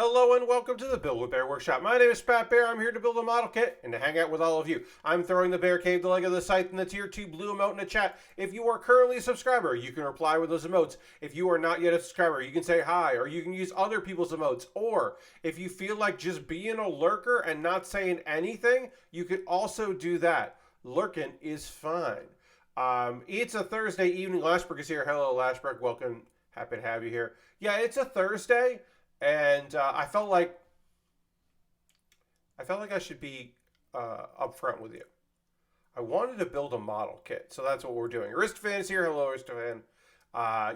Hello and welcome to the Build with Baer Workshop. My name is Pat Baer. I'm here to build a model kit and to hang out with all of you. I'm throwing the Baer Cave, the leg of the site, and the Tier 2 blue emote in the chat. If you are currently a subscriber, you can reply with those emotes. If you are not yet a subscriber, you can say hi, or you can use other people's emotes. Or if you feel like just being a lurker and not saying anything, you can also do that. Lurking is fine. It's a Thursday evening. Lashbrook is here. Hello, Lashbrook. Welcome. Happy to have you here. Yeah, it's a Thursday. And I felt like I should be upfront with you. I wanted to build a model kit, so that's what we're doing. Aristophan is here. Hello, Aristophan.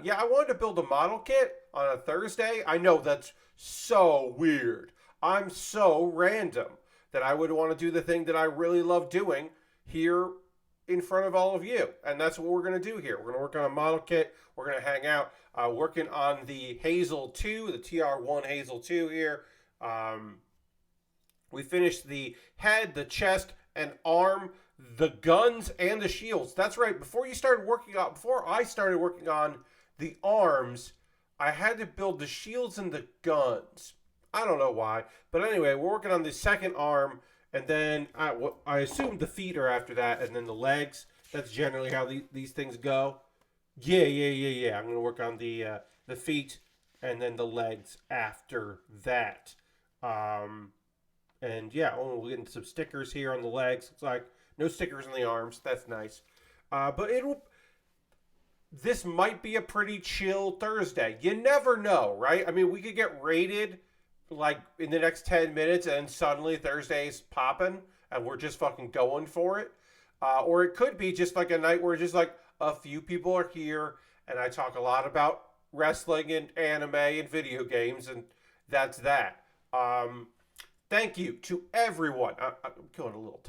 Yeah, I wanted to build a model kit on a Thursday. I know that's so weird. I'm so random that I would want to do the thing that I really love doing here in front of all of you. And that's what we're going to do here. We're going to work on a model kit. We're going to hang out working on the Hazel II, the TR-1 Hazel II here. We finished the head, the chest, and arm, the guns, and the shields. That's right. Before I started working on the arms, I had to build the shields and the guns. I don't know why. But anyway, we're working on the second arm. And then I assume the feet are after that, and then the legs. That's generally how these things go. Yeah. I'm going to work on the feet and then the legs after that. And yeah, we'll get into some stickers here on the legs. Looks like no stickers on the arms. That's nice. But this might be a pretty chill Thursday. You never know, right? I mean, we could get raided like in the next 10 minutes and suddenly Thursday's popping and we're just fucking going for it. Or it could be just like a night where just like a few people are here and I talk a lot about wrestling and anime and video games, and that's that. Thank you to everyone. I'm killing a little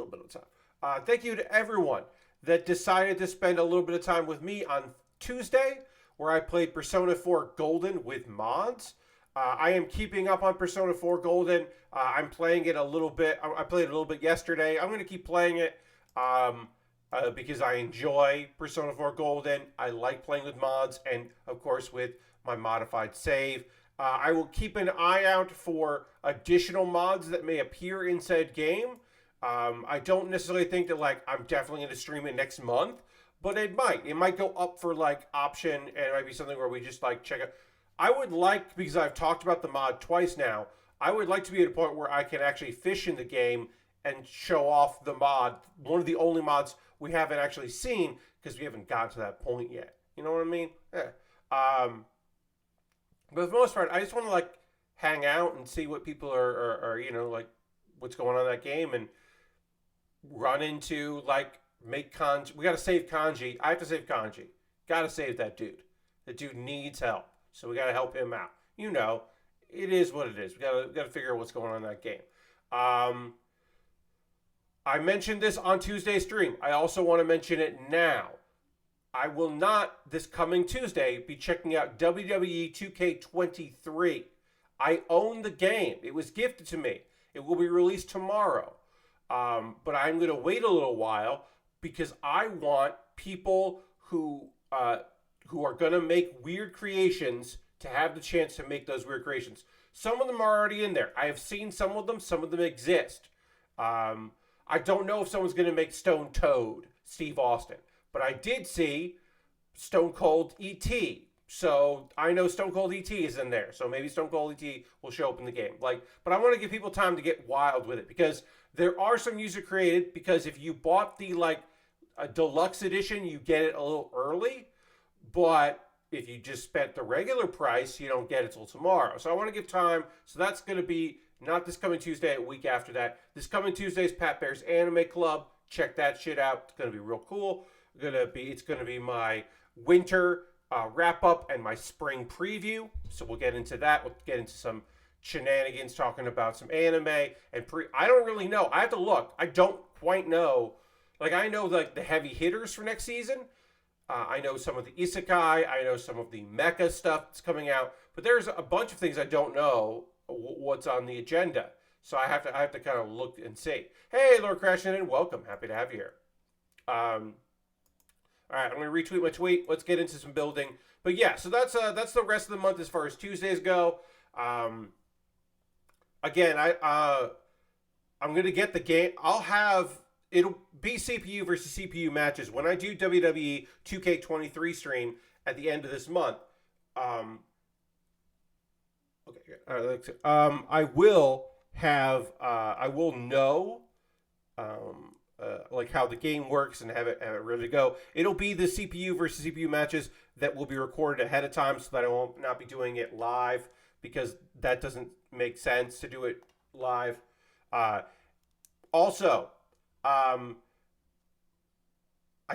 bit of time. Thank you to everyone that decided to spend a little bit of time with me on Tuesday, where I played Persona 4 Golden with mods. I am keeping up on Persona 4 Golden. I'm playing it a little bit. I played it a little bit yesterday. I'm going to keep playing it because I enjoy Persona 4 Golden. I like playing with mods and, of course, with my modified save. I will keep an eye out for additional mods that may appear in said game. I don't necessarily think that, like, I'm definitely going to stream it next month, but it might. It might go up for, like, option, and it might be something where we just, like, check it. I would like, because I've talked about the mod twice now, I would like to be at a point where I can actually fish in the game and show off the mod, one of the only mods we haven't actually seen, because we haven't gotten to that point yet. You know what I mean? Yeah. But for the most part, I just want to, like, hang out and see what people are you know, like, what's going on in that game, and run into, like, make kanji. We got to save Kanji. I have to save Kanji. Got to save that dude. The dude needs help. So we got to help him out. You know, it is what it is. We got to figure out what's going on in that game. I mentioned this on Tuesday's stream. I also want to mention it now. I will not, this coming Tuesday, be checking out WWE 2K23. I own the game. It was gifted to me. It will be released tomorrow. But I'm going to wait a little while because I want people who are going to make weird creations to have the chance to make those weird creations. Some of them are already in there. I have seen some of them exist. I don't know if someone's going to make Stone Toad Steve Austin, but I did see Stone Cold E.T., so I know Stone Cold E.T. is in there, so maybe Stone Cold E.T. will show up in the game. But I want to give people time to get wild with it, because there are some user created, because if you bought the, like, a deluxe edition, you get it a little early, but if you just spent the regular price, you don't get it till tomorrow. So I want to give time. So that's going to be not this coming Tuesday, a week after that. This coming Tuesday is Pat Baer's Anime Club. Check that shit out. It's going to be real cool. It's going to be my winter wrap up and my spring preview. So we'll get into that. We'll get into some shenanigans, talking about some anime and I don't really know. I have to look. I don't quite know. Like, I know, like, the heavy hitters for next season. I know some of the isekai. I know some of the mecha stuff that's coming out. But there's a bunch of things I don't know what's on the agenda. So I have to kind of look and see. Hey, Lord Crashing In, welcome. Happy to have you here. All right, I'm going to retweet my tweet. Let's get into some building. But yeah, so that's the rest of the month as far as Tuesdays go. Again, I'm gonna get the game. It'll be CPU versus CPU matches when I do WWE 2K23 stream at the end of this month. Okay, I will know like how the game works and have it ready to go. It'll be the CPU versus CPU matches that will be recorded ahead of time, so that I won't not be doing it live, because that doesn't make sense to do it live. Also, I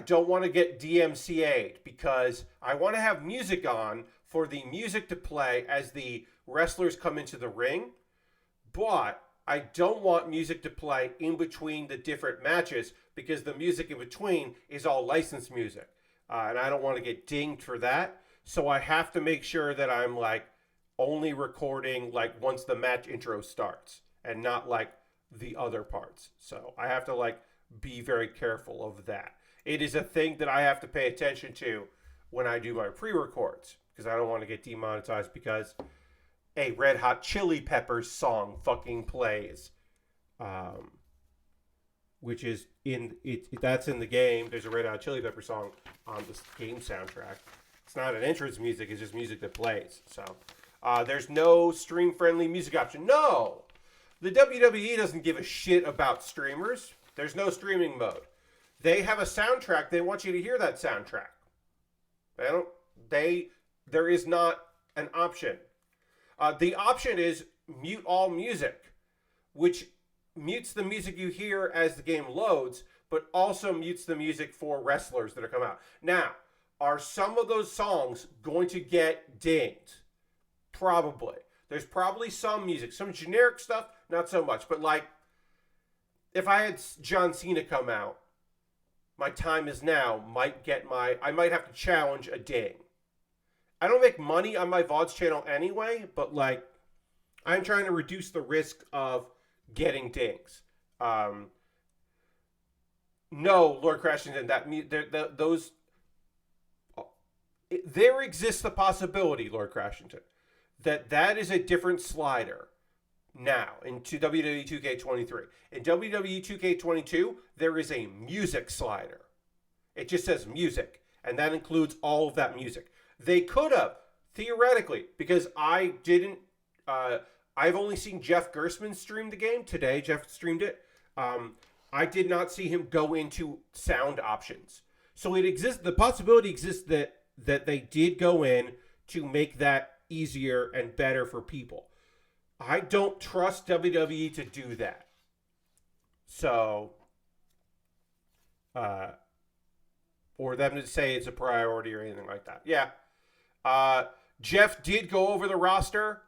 don't want to get DMCA'd, because I want to have music on for the music to play as the wrestlers come into the ring, but I don't want music to play in between the different matches, because the music in between is all licensed music. And I don't want to get dinged for that. So I have to make sure that I'm like only recording like once the match intro starts, and not like the other parts. So I have to like be very careful of that. It is a thing that I have to pay attention to when I do my pre-records, because I don't want to get demonetized because a Red Hot Chili Peppers song fucking plays, which is that's in the game. There's a Red Hot Chili Peppers song on this game soundtrack. It's not an entrance music; it's just music that plays. So there's no stream-friendly music option. No, the WWE doesn't give a shit about streamers. There's no streaming mode. They have a soundtrack. They want you to hear that soundtrack. There is not an option. The option is mute all music, which mutes the music you hear as the game loads, but also mutes the music for wrestlers that are coming out. Now, are some of those songs going to get dinged? Probably. There's probably some music, some generic stuff, not so much. But like, if I had John Cena come out, My Time Is Now I might have to challenge a ding. I don't make money on my VODs channel anyway, but like, I'm trying to reduce the risk of getting dings. No, Lord Crashington, there exists the possibility, Lord Crashington, that is a different slider now into WWE 2K23. In WWE 2K22, there is a music slider. It just says music, and that includes all of that music. They could have, theoretically, because I've only seen Jeff Gerstmann stream the game. Today, Jeff streamed it. I did not see him go into sound options. So the possibility exists that they did go in to make that easier and better for people. I don't trust WWE to do that. So, or them to say it's a priority or anything like that. Yeah. Jeff did go over the roster.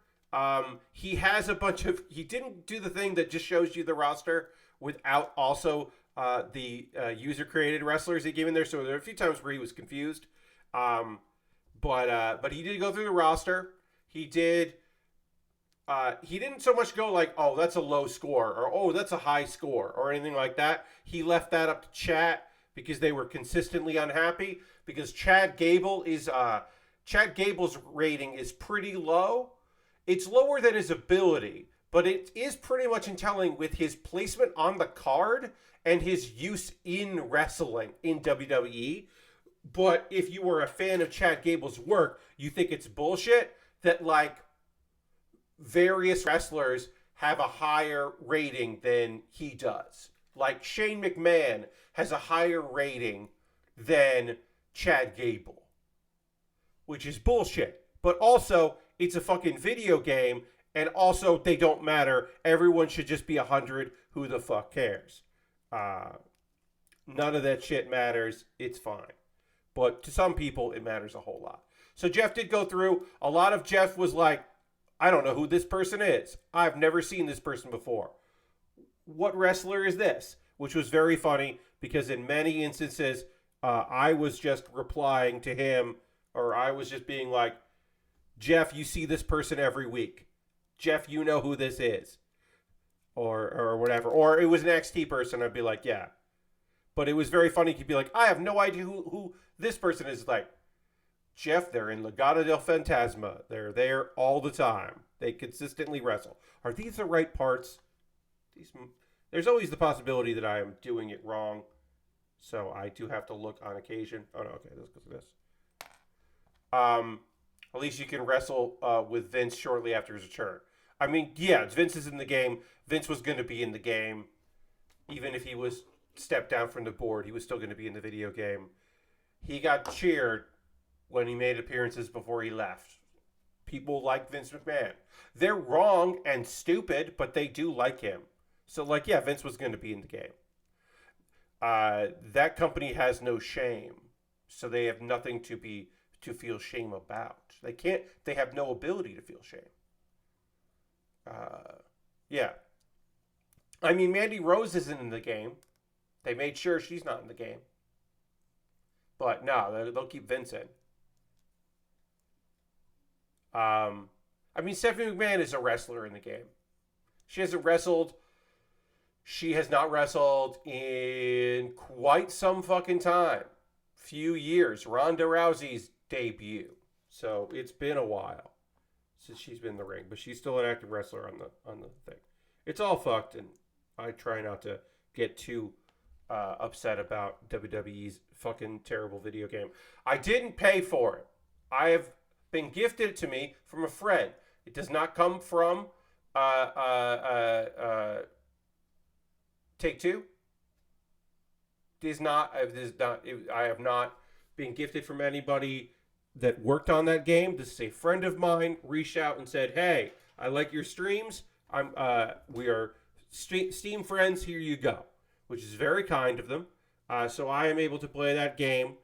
He has he didn't do the thing that just shows you the roster without also the user-created wrestlers he gave in there. So there are a few times where he was confused. But he did go through the roster. He didn't so much go like, oh, that's a low score, or oh, that's a high score, or anything like that. He left that up to chat because they were consistently unhappy, because Chad Gable's rating is pretty low. It's lower than his ability, but it is pretty much in telling with his placement on the card and his use in wrestling in WWE. But if you were a fan of Chad Gable's work, you think it's bullshit that like various wrestlers have a higher rating than he does. Like Shane McMahon has a higher rating than Chad Gable, which is bullshit. But also, it's a fucking video game, and also they don't matter. Everyone should just be 100. Who the fuck cares? None of that shit matters. It's fine. But to some people, it matters a whole lot. So Jeff did go through. A lot of Jeff was like, I don't know who this person is. I've never seen this person before. What wrestler is this? Which was very funny, because in many instances, I was just replying to him, or I was just being like, Jeff, you see this person every week. Jeff, you know who this is. Or whatever. Or it was an XT person, I'd be like, yeah. But it was very funny. He'd be like, I have no idea who this person is. Like, Jeff, they're in Legado del Fantasma. They're there all the time. They consistently wrestle. Are these the right parts? There's always the possibility that I am doing it wrong. So I do have to look on occasion. Oh, no, okay, let's go to this. At least you can wrestle with Vince shortly after his return. I mean, yeah, Vince is in the game. Vince was going to be in the game. Even if he was stepped down from the board, he was still going to be in the video game. He got cheered when he made appearances before he left. People like Vince McMahon. They're wrong and stupid, but they do like him. So, like, yeah, Vince was going to be in the game. That company has no shame, so they have nothing to feel shame about. They have no ability to feel shame. Yeah. I mean, Mandy Rose isn't in the game. They made sure she's not in the game. But no, they'll keep Vince in. I mean, Stephanie McMahon is a wrestler in the game. She hasn't wrestled. She has not wrestled in quite some fucking time. Few years. Ronda Rousey's debut. So it's been a while since she's been in the ring. But she's still an active wrestler on the thing. It's all fucked, and I try not to get too upset about WWE's fucking terrible video game. I didn't pay for it. I have been gifted to me from a friend. It does not come from Take-Two. I have not been gifted from anybody that worked on that game. This is a friend of mine reached out and said, "Hey, I like your streams. We are Steam friends. Here you go," which is very kind of them. So I am able to play that game,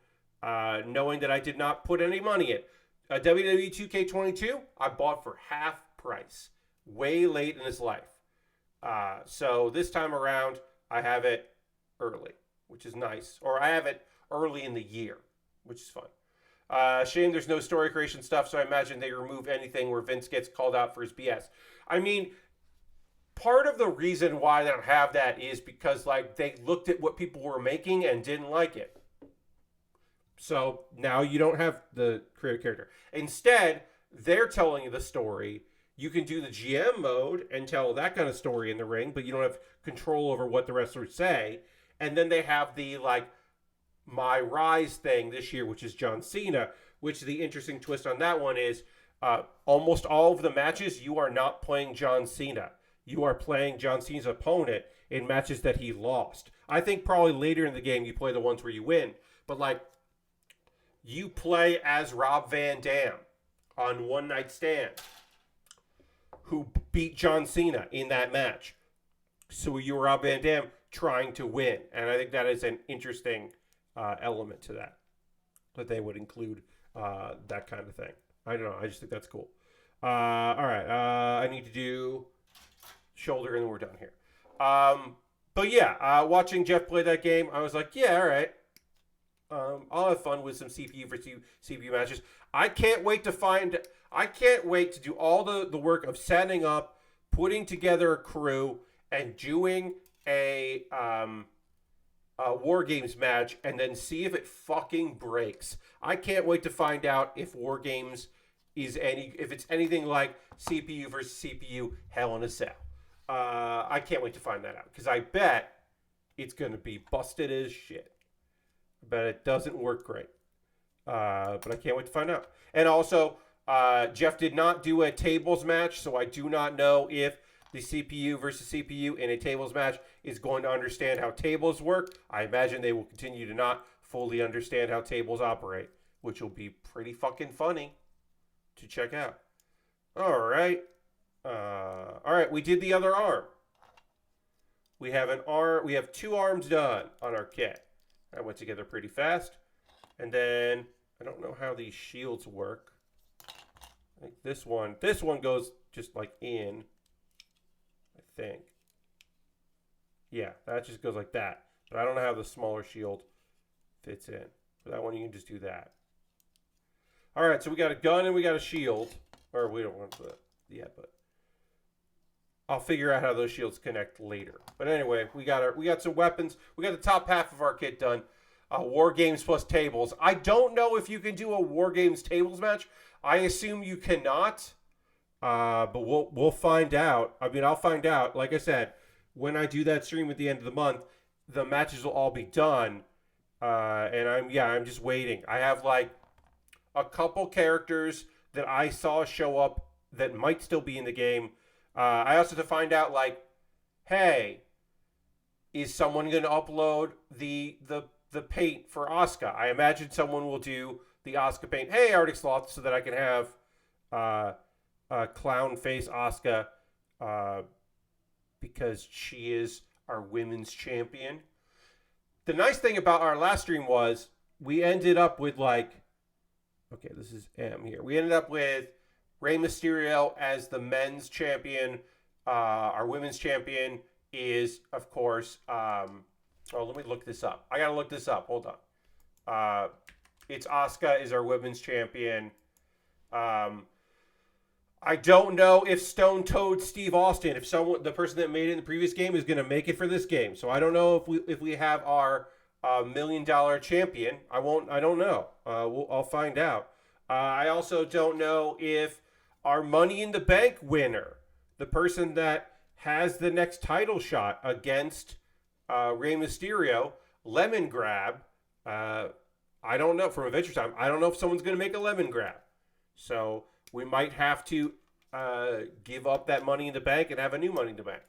knowing that I did not put any money in. WWE 2K22, I bought for half price, way late in its life. So this time around, I have it early, which is nice. Or I have it early in the year, which is fun. Shame there's no story creation stuff, so I imagine they remove anything where Vince gets called out for his BS. I mean, part of the reason why they don't have that is because, like, they looked at what people were making and didn't like it. So now you don't have the creative character. Instead, they're telling you the story. You can do the GM mode and tell that kind of story in the ring, but you don't have control over what the wrestlers say. And then they have the, like, My Rise thing this year, which is John Cena, which the interesting twist on that one is almost all of the matches, you are not playing John Cena. You are playing John Cena's opponent in matches that he lost. I think probably later in the game you play the ones where you win. But, like, you play as Rob Van Dam on One Night Stand, who beat John Cena in that match. So you're Rob Van Dam trying to win. And I think that is an interesting element to that they would include that kind of thing. I don't know. I just think that's cool. All right. I need to do shoulder and then we're done here. But yeah, watching Jeff play that game, I was like, yeah, all right. I'll have fun with some CPU for CPU matches. I can't wait to do all the work of setting up, putting together a crew, and doing a War Games match, and then see if it fucking breaks. I can't wait to find out if War Games if it's anything like CPU versus CPU Hell in a Cell. I can't wait to find that out, because I bet it's going to be busted as shit. But it doesn't work great. But I can't wait to find out. And also, Jeff did not do a tables match, so I do not know if the CPU versus CPU in a tables match is going to understand how tables work. I imagine they will continue to not fully understand how tables operate, which will be pretty fucking funny to check out. All right. All right, we did the other arm. We have an arm. We have 2 arms done on our kit. That went together pretty fast. And then, I don't know how these shields work. I think this one goes just like in, I think. Yeah, that just goes like that. But I don't know how the smaller shield fits in. For that one, you can just do that. All right, so we got a gun and we got a shield. Or we don't want to yet, but I'll figure out how those shields connect later. But anyway, we got some weapons. We got the top half of our kit done. War Games plus tables. I don't know if you can do a War Games tables match. I assume you cannot. But we'll find out. I mean, I'll find out. Like I said, when I do that stream at the end of the month, the matches will all be done. And I'm just waiting. I have like a couple characters that I saw show up that might still be in the game. I also have to find out like, hey, is someone going to upload the paint for Asuka? I imagine someone will do the Asuka paint. Hey, Arctic Sloth, so that I can have clown face Asuka because she is our women's champion. The nice thing about our last stream was we ended up with like, okay, this is M here. We ended up with Rey Mysterio as the men's champion. Our women's champion is, of course, let me look this up. I got to look this up. Hold on. It's Asuka is our women's champion. I don't know if Stone Toad Steve Austin, if the person that made it in the previous game, is going to make it for this game. So I don't know if we have our $1 million champion. I don't know. I'll find out. I also don't know if our Money in the Bank winner, the person that has the next title shot against Rey Mysterio, Lemon Grab. I don't know, from Adventure Time. I don't know if someone's going to make a Lemon Grab. So we might have to give up that Money in the Bank and have a new Money in the Bank.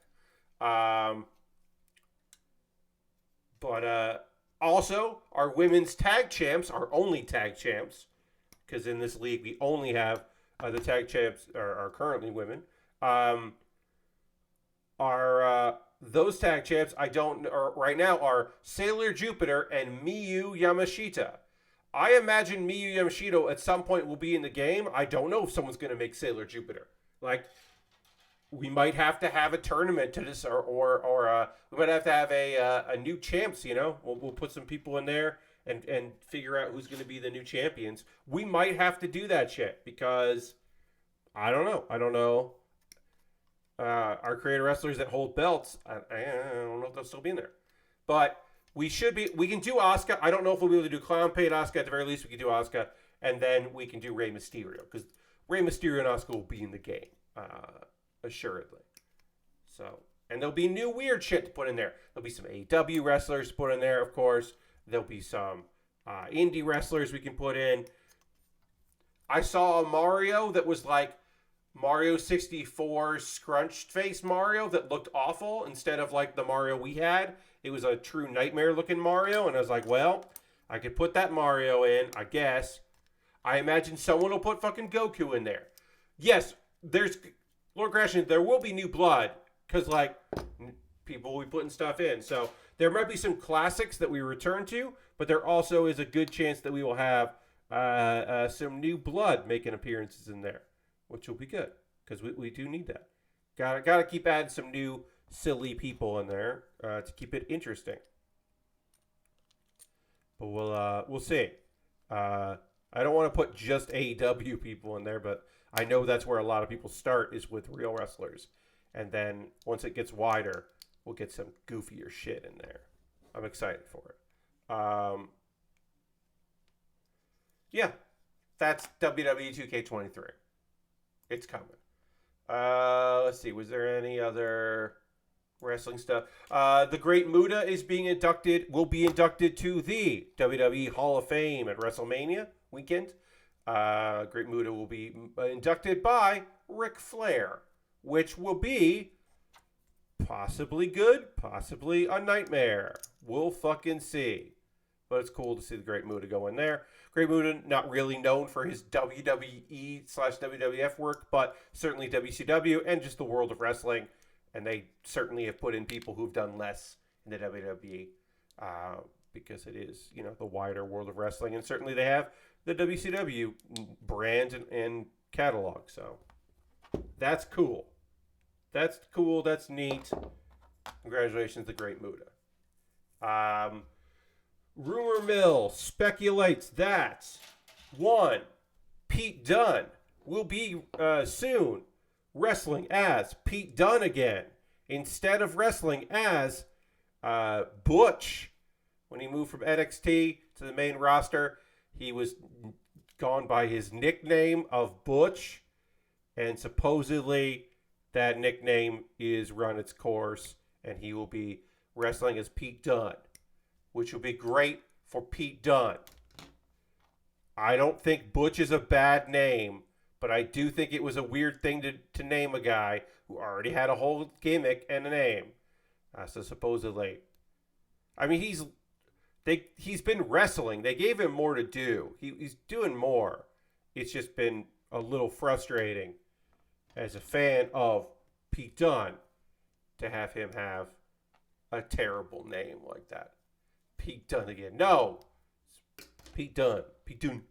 But also, our women's tag champs, our only tag champs, because in this league we only have the tag champs are currently women. Those tag champs right now are Sailor Jupiter and Miyu Yamashita. I imagine Miyu Yamashita at some point will be in the game. I don't know if someone's going to make Sailor Jupiter. Like, we might have to have a tournament to this, or we might have to have a new champs. You know, we'll put some people in there and figure out who's going to be the new champions. We might have to do that shit because I don't know. Our creator wrestlers that hold belts, I don't know if they'll still be in there, but we can do Asuka. I don't know if we'll be able to do Clown Paid Asuka. At the very least, we can do Asuka, and then we can do Rey Mysterio, because Rey Mysterio and Asuka will be in the game, assuredly. So, and there'll be new weird shit to put in there. There'll be some AEW wrestlers to put in there, of course. There'll be some indie wrestlers we can put in. I saw a Mario that was like Mario 64 scrunched face Mario that looked awful instead of like the Mario we had. It was a true nightmare looking Mario, and I was like, well, I could put that Mario in, I guess. I imagine someone will put fucking Goku in there. Yes, there's Lord Gratian, there will be new blood, because like people will be putting stuff in. So there might be some classics that we return to, but there also is a good chance that we will have some new blood making appearances in there, which will be good, because we do need that. Gotta keep adding some new silly people in there to keep it interesting. But we'll see. I don't want to put just AEW people in there, but I know that's where a lot of people start, is with real wrestlers, and then once it gets wider, we'll get some goofier shit in there. I'm excited for it. Yeah, that's WWE 2K23. It's coming. Let's see. Was there any other wrestling stuff? The Great Muta will be inducted to the WWE Hall of Fame at WrestleMania weekend. Great Muta will be inducted by Ric Flair, which will be possibly good, possibly a nightmare. We'll fucking see. But it's cool to see the Great Muta go in there. Great Muta, not really known for his WWE/WWF work, but certainly WCW and just the world of wrestling. And they certainly have put in people who've done less in the WWE because it is, the wider world of wrestling. And certainly they have the WCW brand and catalog. So that's cool. That's cool. That's neat. Congratulations to Great Muta. Rumor mill speculates that, 1, Pete Dunne will be soon wrestling as Pete Dunne again, instead of wrestling as Butch. when he moved from NXT to the main roster, he was gone by his nickname of Butch, and supposedly that nickname is run its course, and he will be wrestling as Pete Dunne, which will be great for Pete Dunne. I don't think Butch is a bad name, but I do think it was a weird thing to name a guy who already had a whole gimmick and a name. So supposedly, I mean, he's been wrestling. They gave him more to do. He's doing more. It's just been a little frustrating as a fan of Pete Dunne to have him have a terrible name like that. Pete Dunne again. No, Pete Dunne. Pete Dunne.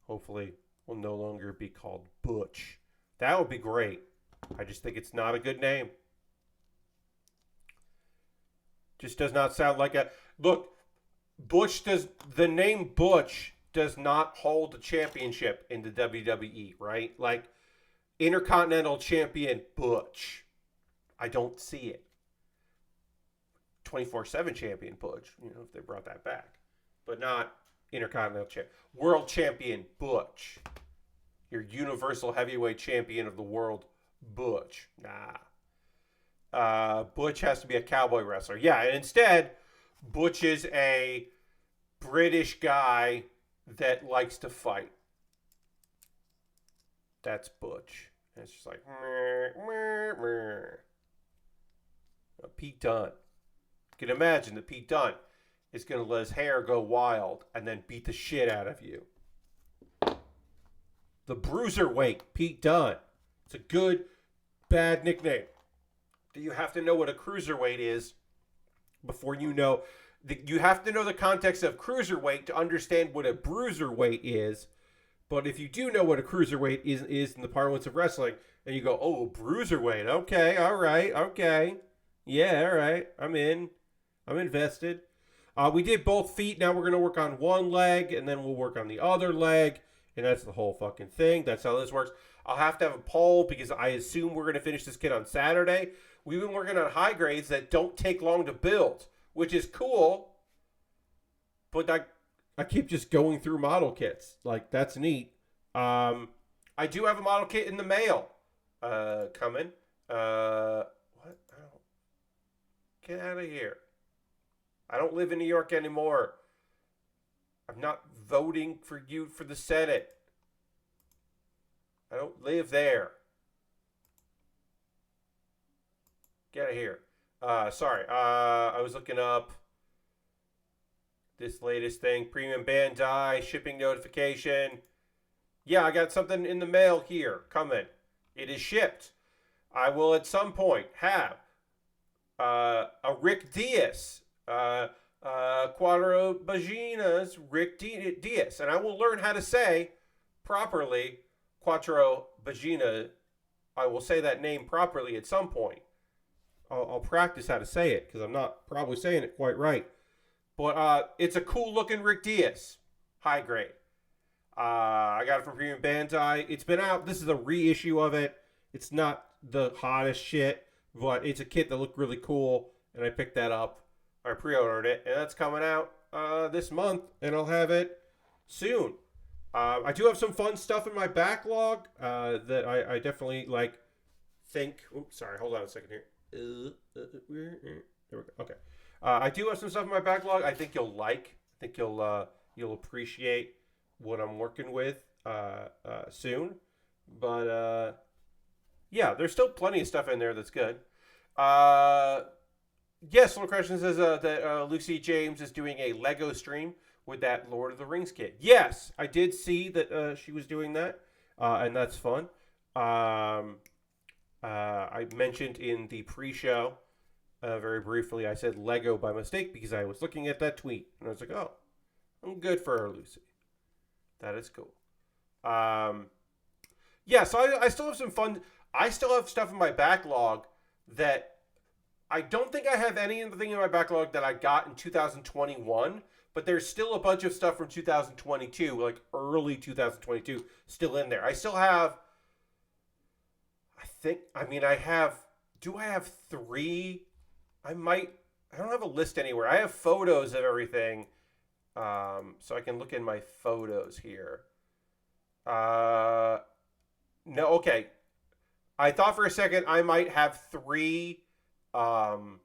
Hopefully will no longer be called Butch. That would be great. I just think it's not a good name. Just does not sound like a... Look, the name Butch does not hold the championship in the WWE, right? Like, Intercontinental Champion Butch. I don't see it. 24/7 Champion Butch, if they brought that back. But not Intercontinental Champion. World Champion Butch. Your Universal Heavyweight Champion of the World, Butch. Nah. Butch has to be a cowboy wrestler. Yeah, and instead, Butch is a British guy that likes to fight. That's Butch. And it's just like, Pete Dunne. You can imagine that Pete Dunne is going to let his hair go wild and then beat the shit out of you. The Bruiserweight, Pete Dunne. It's a good, bad nickname. You have to know what a cruiserweight is before you know. You have to know the context of cruiserweight to understand what a bruiserweight is. But if you do know what a cruiserweight is in the parlance of wrestling, and you go, oh, bruiserweight, okay, all right, okay. Yeah, all right, I'm in. I'm invested. We did both feet. Now we're going to work on one leg, and then we'll work on the other leg. And that's the whole fucking thing. That's how this works. I'll have to have a poll because I assume we're going to finish this kit on Saturday. We've been working on high grades that don't take long to build, which is cool. But I keep just going through model kits. Like, that's neat. I do have a model kit in the mail coming. What? Get out of here. I don't live in New York anymore. I'm not voting for you for the Senate. I don't live there. Get out of here. Sorry. I was looking up this latest thing. Premium Bandai, shipping notification. Yeah, I got something in the mail here coming. It is shipped. I will at some point have a Rick Diaz. Quattro Bagina's Rick Diaz. And I will learn how to say properly Quattro Bagina. I will say that name properly at some point. I'll practice how to say it because I'm not probably saying it quite right. But it's a cool looking Rick Diaz. High grade. I got it from Premium Bandai. It's been out. This is a reissue of it. It's not the hottest shit, but it's a kit that looked really cool. And I picked that up. I pre-ordered it, and that's coming out this month, and I'll have it soon. I do have some fun stuff in my backlog that I definitely think. Oops, sorry, hold on a second here. There we go. Okay, I do have some stuff in my backlog. I think you'll like. I think you'll appreciate what I'm working with soon. But yeah, there's still plenty of stuff in there that's good. Yes, Little Question says that Lucy James is doing a Lego stream with that Lord of the Rings kit. Yes, I did see that she was doing that, and that's fun. I mentioned in the pre-show, very briefly, I said Lego by mistake because I was looking at that tweet, and I was like, oh, I'm good for her, Lucy. That is cool. Yeah, so I still have some fun. I still have stuff in my backlog that I don't think I have anything in my backlog that I got in 2021, but there's still a bunch of stuff from 2022, like early 2022, still in there. I still have, do I have 3? I might I don't have a list anywhere. I have photos of everything, so I can look in my photos here. No, okay. I thought for a second I might have three um,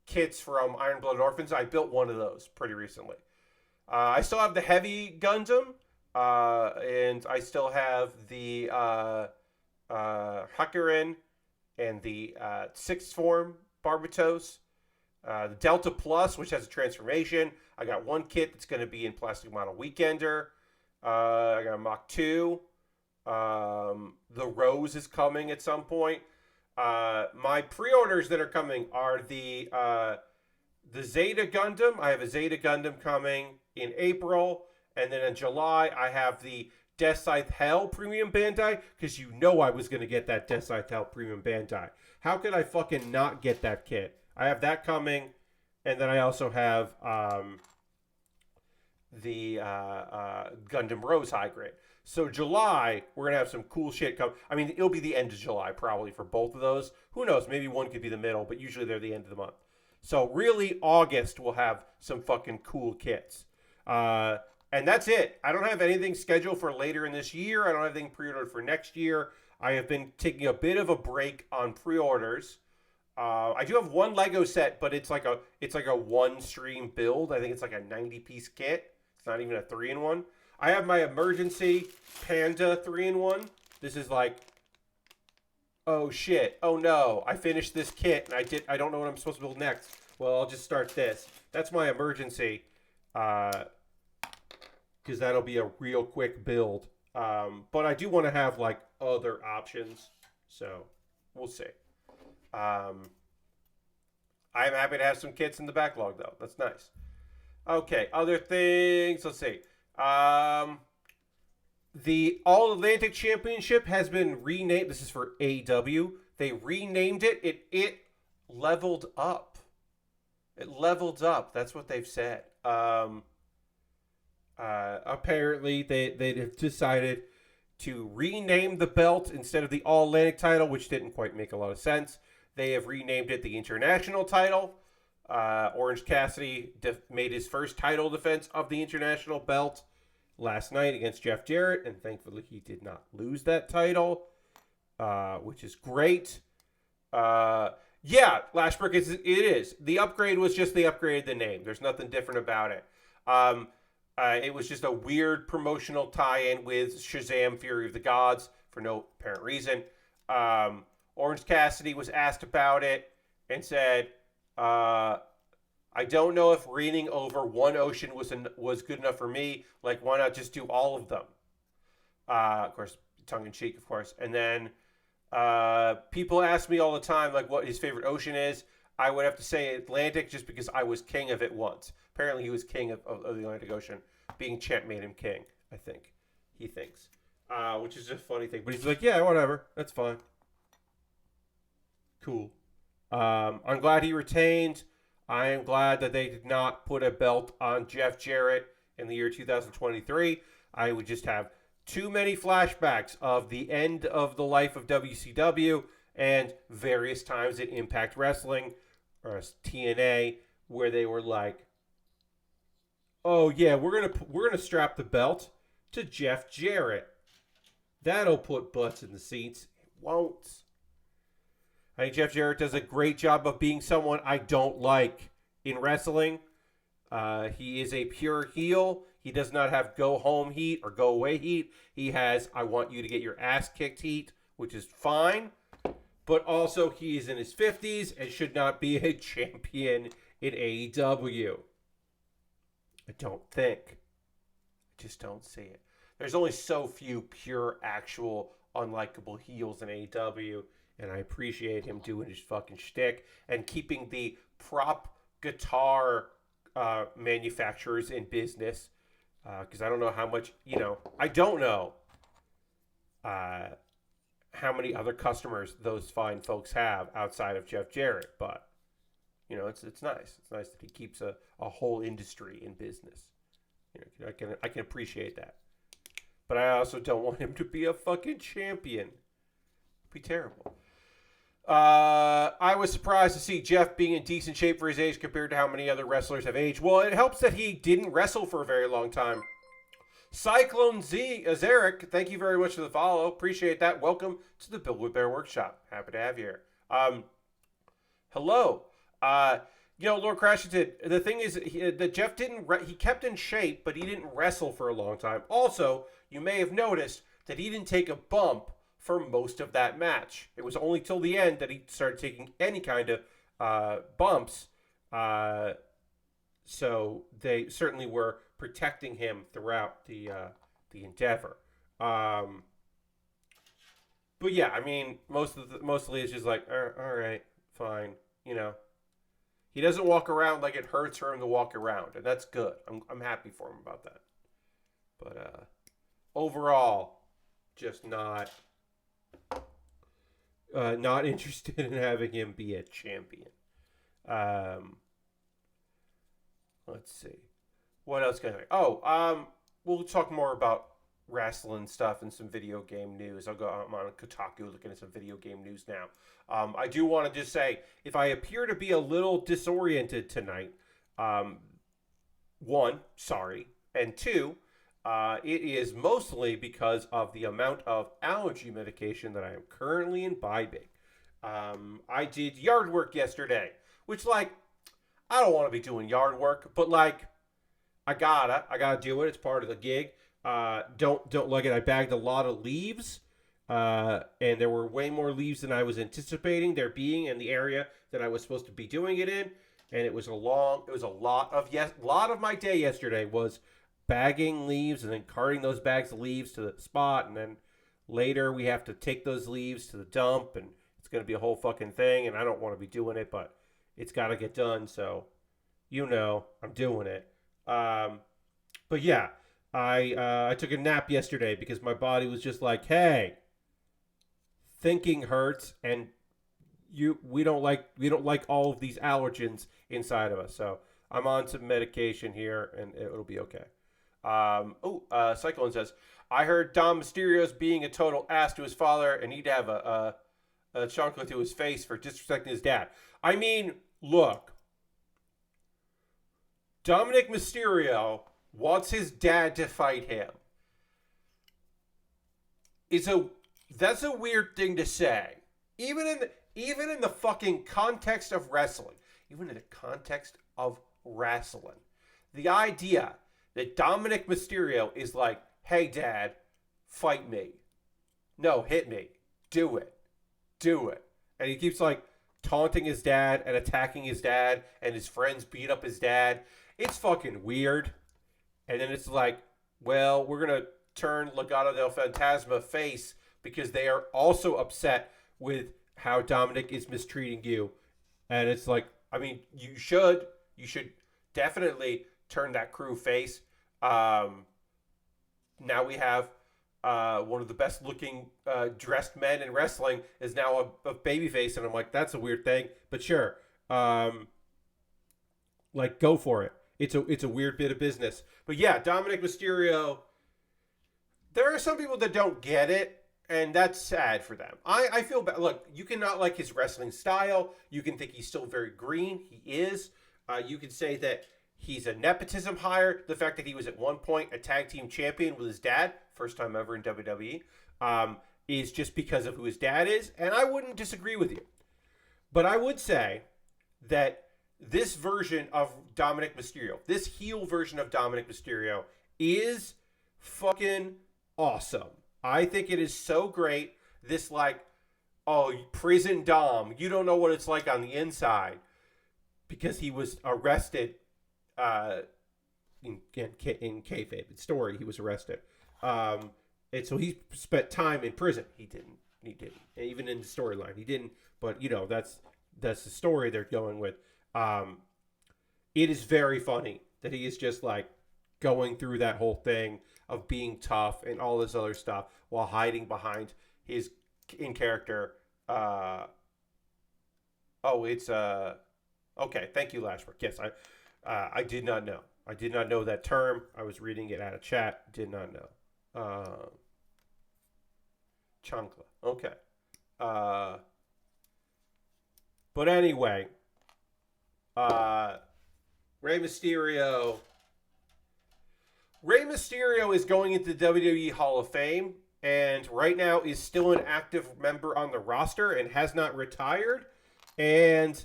kits from Iron Blood Orphans. I built one of those pretty recently. I still have the heavy Gundam, and I still have the Hakurin and the sixth form Barbatos. The Delta Plus, which has a transformation. I got one kit that's going to be in Plastic Model Weekender. I got a Mach 2. The Rose is coming at some point. My pre-orders that are coming are the Zeta Gundam. I have a Zeta Gundam coming in April. And then in July, I have the Death Scythe Hell Premium Bandai. Because you know I was going to get that Death Scythe Hell Premium Bandai. How could I fucking not get that kit? I have that coming. And then I also have the Gundam Rose High Grade. So July, we're going to have some cool shit come. I mean, it'll be the end of July probably for both of those. Who knows? Maybe one could be the middle, but usually they're the end of the month. So really, August will have some fucking cool kits. And that's it. I don't have anything scheduled for later in this year. I don't have anything pre-ordered for next year. I have been taking a bit of a break on pre-orders. I do have one Lego set, but it's like a one stream build. I think it's like a 90-piece kit. It's not even a 3-in-1. I have my emergency Panda 3-in-1. This is like, oh shit, oh no, I finished this kit and I don't know what I'm supposed to build next. Well, I'll just start this. That's my emergency, because that'll be a real quick build. But I do want to have like other options, so we'll see. I'm happy to have some kits in the backlog though. That's nice. Okay, other things. Let's see. The All Atlantic Championship has been renamed. This is for AEW. They renamed it. It leveled up. It leveled up. That's what they've said. Apparently, they've decided to rename the belt instead of the All Atlantic title, which didn't quite make a lot of sense. They have renamed it the International title. Orange Cassidy made his first title defense of the international belt last night against Jeff Jarrett, and thankfully he did not lose that title, which is great. Yeah, Lashbrook, it is. The upgrade was just the upgrade of the name. There's nothing different about it. It was just a weird promotional tie-in with Shazam! Fury of the Gods for no apparent reason. Orange Cassidy was asked about it and said, I don't know if reigning over one ocean was good enough for me. Like, why not just do all of them? Of course, tongue-in-cheek, of course. And then people ask me all the time, like, what his favorite ocean is. I would have to say Atlantic just because I was king of it once. Apparently, he was king of the Atlantic Ocean. Being champ made him king, I think. He thinks. Which is just a funny thing. But he's like, yeah, whatever. That's fine. Cool. I'm glad he retained. I am glad that they did not put a belt on Jeff Jarrett in the year 2023. I would just have too many flashbacks of the end of the life of WCW and various times in Impact Wrestling or TNA where they were like, "Oh yeah, we're gonna strap the belt to Jeff Jarrett. That'll put butts in the seats." It won't. I think Jeff Jarrett does a great job of being someone I don't like in wrestling. He is a pure heel. He does not have go home heat or go away heat. He has I want you to get your ass kicked heat, which is fine. But also he is in his 50s and should not be a champion in AEW. I don't think. I just don't see it. There's only so few pure, actual, unlikable heels in AEW. And I appreciate him doing his fucking shtick and keeping the prop guitar manufacturers in business. Because I don't know how much, I don't know how many other customers those fine folks have outside of Jeff Jarrett. But, it's nice. It's nice that he keeps a whole industry in business. I can appreciate that. But I also don't want him to be a fucking champion. It'd be terrible. I was surprised to see Jeff being in decent shape for his age compared to how many other wrestlers have aged. Well, it helps that he didn't wrestle for a very long time. Cyclone Z, Zarek, thank you very much for the follow. Appreciate that. Welcome to the Bill with Baer Workshop. Happy to have you here. Hello. Lord Crashington, the thing is that Jeff he kept in shape, but he didn't wrestle for a long time. Also, you may have noticed that he didn't take a bump for most of that match. It was only till the end that he started taking any kind of bumps. So they certainly were protecting him throughout the endeavor. But yeah, I mean, mostly it's just like, all right, fine, He doesn't walk around like it hurts for him to walk around, and that's good. I'm happy for him about that. But overall, just not interested in having him be a champion. Let's see. What else can I? We'll talk more about wrestling stuff and some video game news. I'm on Kotaku looking at some video game news now. I do want to just say, if I appear to be a little disoriented tonight, one, sorry, and two, it is mostly because of the amount of allergy medication that I am currently imbibing. I did yard work yesterday, which, I don't want to be doing yard work, but, I gotta do it. It's part of the gig. Don't like it. I bagged a lot of leaves, and there were way more leaves than I was anticipating there being in the area that I was supposed to be doing it in, and a lot of my day yesterday was bagging leaves and then carting those bags of leaves to the spot, and then later we have to take those leaves to the dump, and it's going to be a whole fucking thing, and I don't want to be doing it, but it's got to get done, so I'm doing it. But yeah, I took a nap yesterday because my body was just like, hey, thinking hurts, and we don't like all of these allergens inside of us, so I'm on some medication here, and it'll be okay. Cyclone says, I heard Dom Mysterio's being a total ass to his father, and he'd have a chocolate to his face for disrespecting his dad. I mean, look, Dominic Mysterio wants his dad to fight him. That's a weird thing to say. Even in the fucking context of wrestling. Even in the context of wrestling. The idea that Dominic Mysterio is like, hey, Dad, fight me. No, hit me. Do it. And he keeps, taunting his dad and attacking his dad, and his friends beat up his dad. It's fucking weird. And then it's like, well, we're going to turn Legado del Fantasma face because they are also upset with how Dominic is mistreating you. And it's like, I mean, you should definitely turn that crew face. Now we have one of the best looking dressed men in wrestling is now a babyface, and I'm like, that's a weird thing, but sure. Go for it. It's a weird bit of business. But yeah, Dominic Mysterio, there are some people that don't get it, and that's sad for them. I feel bad. Look, you cannot like his wrestling style. You can think he's still very green. He is. You can say that he's a nepotism hire. The fact that he was at one point a tag team champion with his dad, first time ever in WWE, is just because of who his dad is. And I wouldn't disagree with you. But I would say that this version of Dominic Mysterio, this heel version of Dominic Mysterio, is fucking awesome. I think it is so great. This prison Dom. You don't know what it's like on the inside because he was arrested in kayfabe story. He was arrested. And so he spent time in prison. He didn't. Even in the storyline, he didn't. But, that's the story they're going with. It is very funny that he is just going through that whole thing of being tough and all this other stuff while hiding behind his in character. Okay. Thank you, Lashbrook. Yes, I did not know. I did not know that term. I was reading it out of chat. Did not know. Chancla. Okay. But anyway, Rey Mysterio is going into the WWE Hall of Fame, and right now is still an active member on the roster and has not retired. And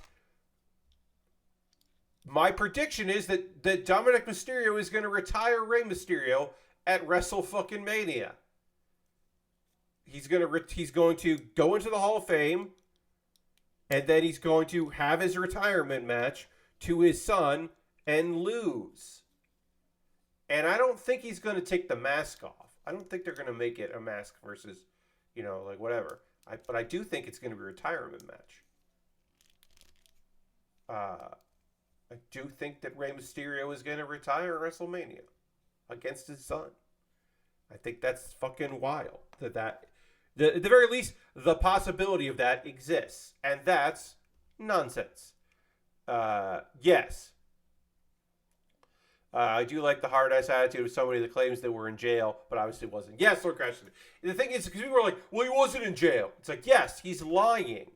my prediction is that Dominic Mysterio is going to retire Rey Mysterio at WrestleMania. He's going to go into the Hall of Fame, and then he's going to have his retirement match to his son and lose. And I don't think he's going to take the mask off. I don't think they're going to make it a mask versus, like whatever. But I do think it's going to be a retirement match. I do think that Rey Mysterio is going to retire at WrestleMania against his son. I think that's fucking wild. At the very least, the possibility of that exists. And that's nonsense. Yes. I do like the hard-ass attitude of somebody that claims they were in jail, but obviously wasn't. Yes, Lord Crash. The thing is, because people are like, well, he wasn't in jail. It's like, yes, he's lying.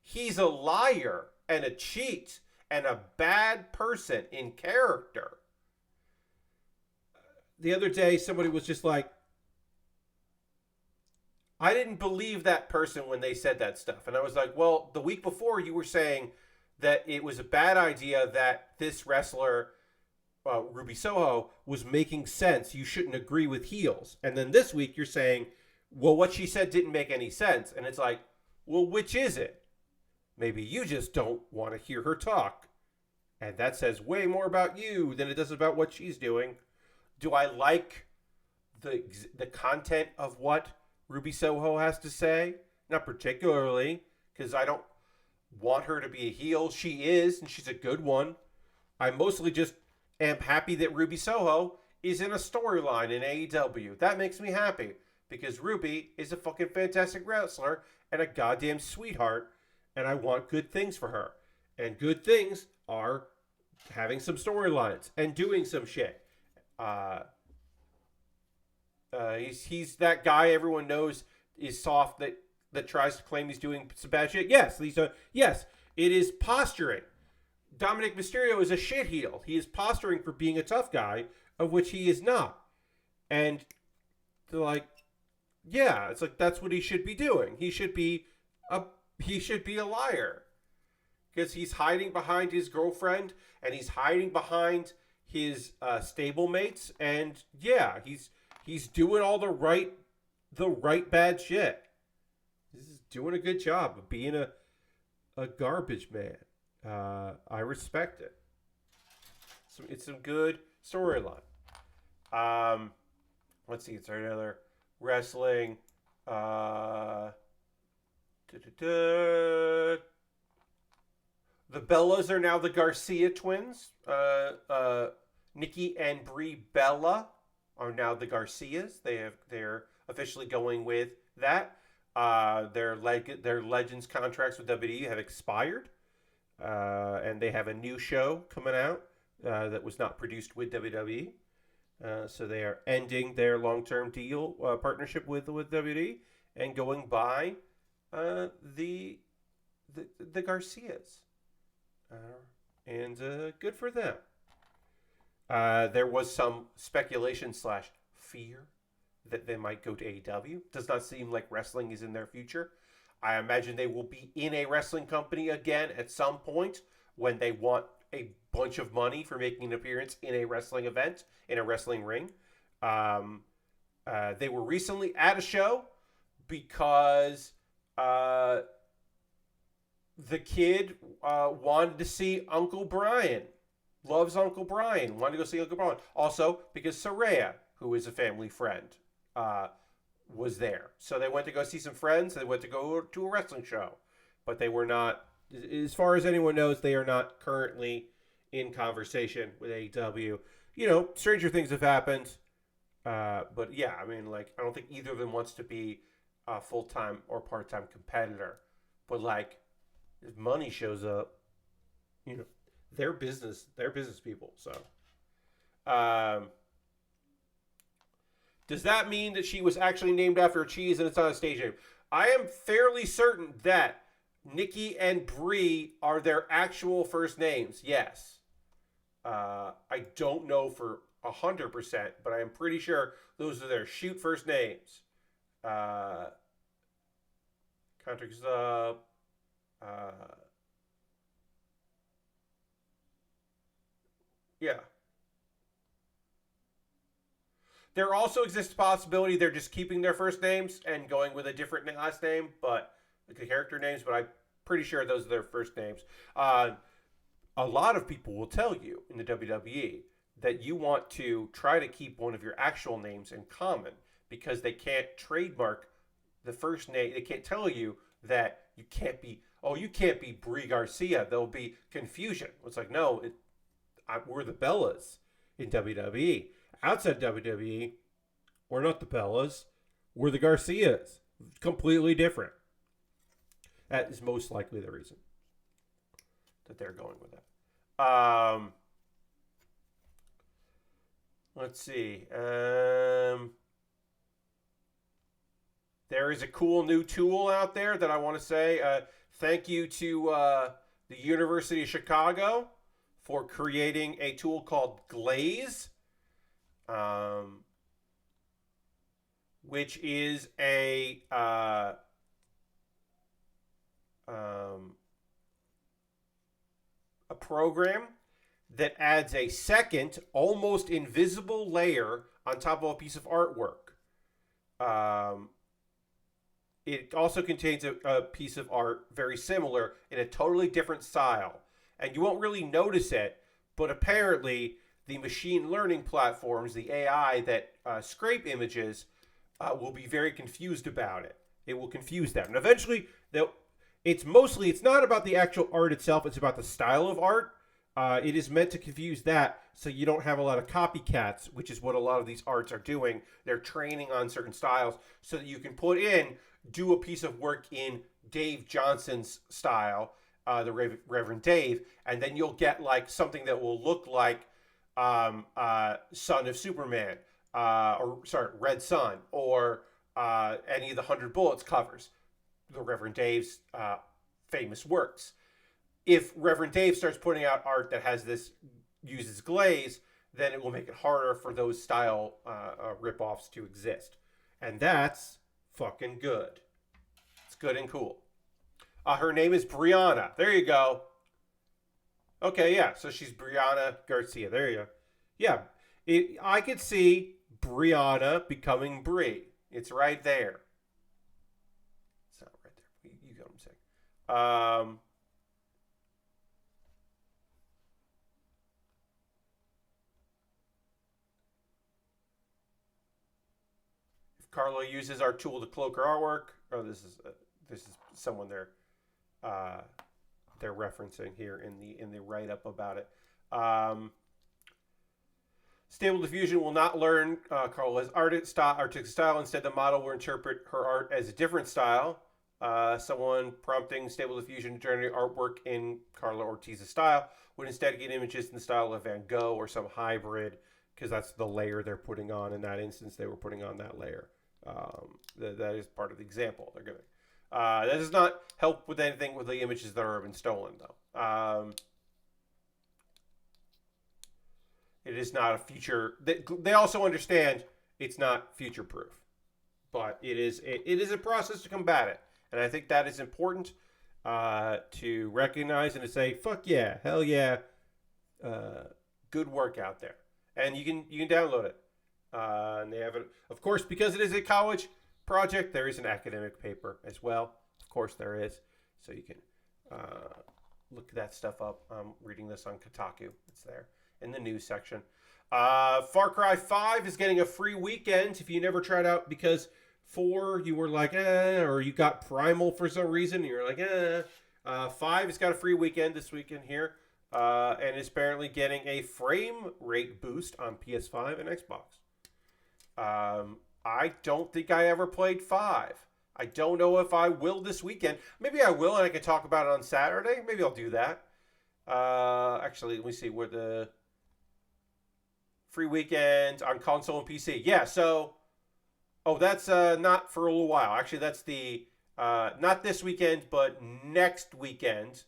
He's a liar and a cheat and a bad person in character. The other day, somebody was just like, I didn't believe that person when they said that stuff. And I was like, well, the week before you were saying that it was a bad idea that this wrestler, Ruby Soho, was making sense. You shouldn't agree with heels. And then this week you're saying, well, what she said didn't make any sense. And it's like, well, which is it? Maybe you just don't want to hear her talk. And that says way more about you than it does about what she's doing. Do I like the content of what Ruby Soho has to say? Not particularly, because I don't want her to be a heel. She is, and she's a good one. I mostly just am happy that Ruby Soho is in a storyline in AEW. That makes me happy, because Ruby is a fucking fantastic wrestler and a goddamn sweetheart, and I want good things for her. And good things are having some storylines and doing some shit. He's that guy everyone knows is soft that tries to claim he's doing some bad shit. Yes, yes, it is posturing. Dominic Mysterio is a shit heel. He is posturing for being a tough guy, of which he is not. And they're like, yeah, it's like that's what he should be doing. He should be a liar. Because he's hiding behind his girlfriend and he's hiding behind his stablemates, and yeah, he's doing all the right bad shit. He's doing a good job of being a garbage man. I respect it. So it's some good storyline. Let's see, is there another wrestling? The Bellas are now the Garcia twins. Nikki and Brie Bella are now the Garcias. They're officially going with that. Their Legends contracts with WWE have expired, and they have a new show coming out that was not produced with WWE. So they are ending their long-term deal partnership with WWE and going by the Garcias. And good for them. There was some speculation / fear that they might go to AEW. Does not seem like wrestling is in their future. I imagine they will be in a wrestling company again at some point when they want a bunch of money for making an appearance in a wrestling event, in a wrestling ring. They were recently at a show because the kid wanted to see Uncle Brian. Loves Uncle Brian. Wanted to go see Uncle Brian. Also, because Saraya, who is a family friend, was there. So they went to go see some friends. They went to go to a wrestling show. But they were not, as far as anyone knows, they are not currently in conversation with AEW. You know, stranger things have happened. But yeah, I mean, like, I don't think either of them wants to be a full-time or part-time competitor. But, like, if money shows up, you know, they're business people. So, does that mean that she was actually named after a cheese and it's not a stage name? I am fairly certain that Nikki and Bree are their actual first names. Yes. I don't know for 100%, but I am pretty sure those are their shoot first names. Contracts up. Yeah. There also exists a possibility they're just keeping their first names and going with a different last name, but like the character names. But I'm pretty sure those are their first names. A lot of people will tell you in the WWE that you want to try to keep one of your actual names in common because they can't trademark the first name. They can't tell you that you can't be, oh, you can't be Brie Garcia. There'll be confusion. It's like, no, we're the Bellas in WWE. Outside WWE, we're not the Bellas. We're the Garcias. Completely different. That is most likely the reason that they're going with that. Let's see. There is a cool new tool out there that I want to say thank you to the University of Chicago for creating a tool called Glaze, which is a program that adds a second, almost invisible layer on top of a piece of artwork. It also contains a piece of art very similar in a totally different style. And you won't really notice it, but apparently the machine learning platforms, the AI that scrape images, will be very confused about it. It will confuse them. And eventually, it's not about the actual art itself, it's about the style of art. It is meant to confuse that so you don't have a lot of copycats, which is what a lot of these arts are doing. They're training on certain styles so that you can do a piece of work in Dave Johnson's style, the Reverend Dave, and then you'll get like something that will look like Son of Superman, Red Sun, or any of the 100 Bullets covers, the Reverend Dave's famous works. If Reverend Dave starts putting out art that uses glaze, then it will make it harder for those style ripoffs to exist. And that's fucking good. It's good and cool. Her name is Brianna. There you go. Okay, yeah. So she's Brianna Garcia. There you go. Yeah. I could see Brianna becoming Brie. It's right there. It's not right there. You get what I'm saying. Carlo uses our tool to cloak her artwork. Oh, this is someone they're referencing here in the write up about it. Stable Diffusion will not learn Carlo's artistic style. Instead, the model will interpret her art as a different style. Someone prompting Stable Diffusion to generate artwork in Carla Ortiz's style would instead get images in the style of Van Gogh or some hybrid, because that's the layer they're putting on. In that instance, they were putting on that layer. That is part of the example they're giving. That does not help with anything with the images that have been stolen, though. It is not a future. They also understand it's not future proof, but it is a process to combat it, and I think that is important to recognize and to say, "Fuck yeah, hell yeah, good work out there," and you can download it. And they have it, of course, because it is a college project. There is an academic paper as well. Of course, there is. So you can look that stuff up. I'm reading this on Kotaku. It's there in the news section. Far Cry 5 is getting a free weekend if you never tried out, because 4 you were like, or you got Primal for some reason. And you're like, 5 has got a free weekend this weekend here. And is apparently getting a frame rate boost on PS5 and Xbox. I don't think I ever played 5. I don't know if I will this weekend. Maybe I will, and I can talk about it on Saturday. Maybe I'll do that. Actually, let me see where the free weekend on console and PC. Yeah, so, that's not for a little while. Actually, that's the Not this weekend, but next weekend.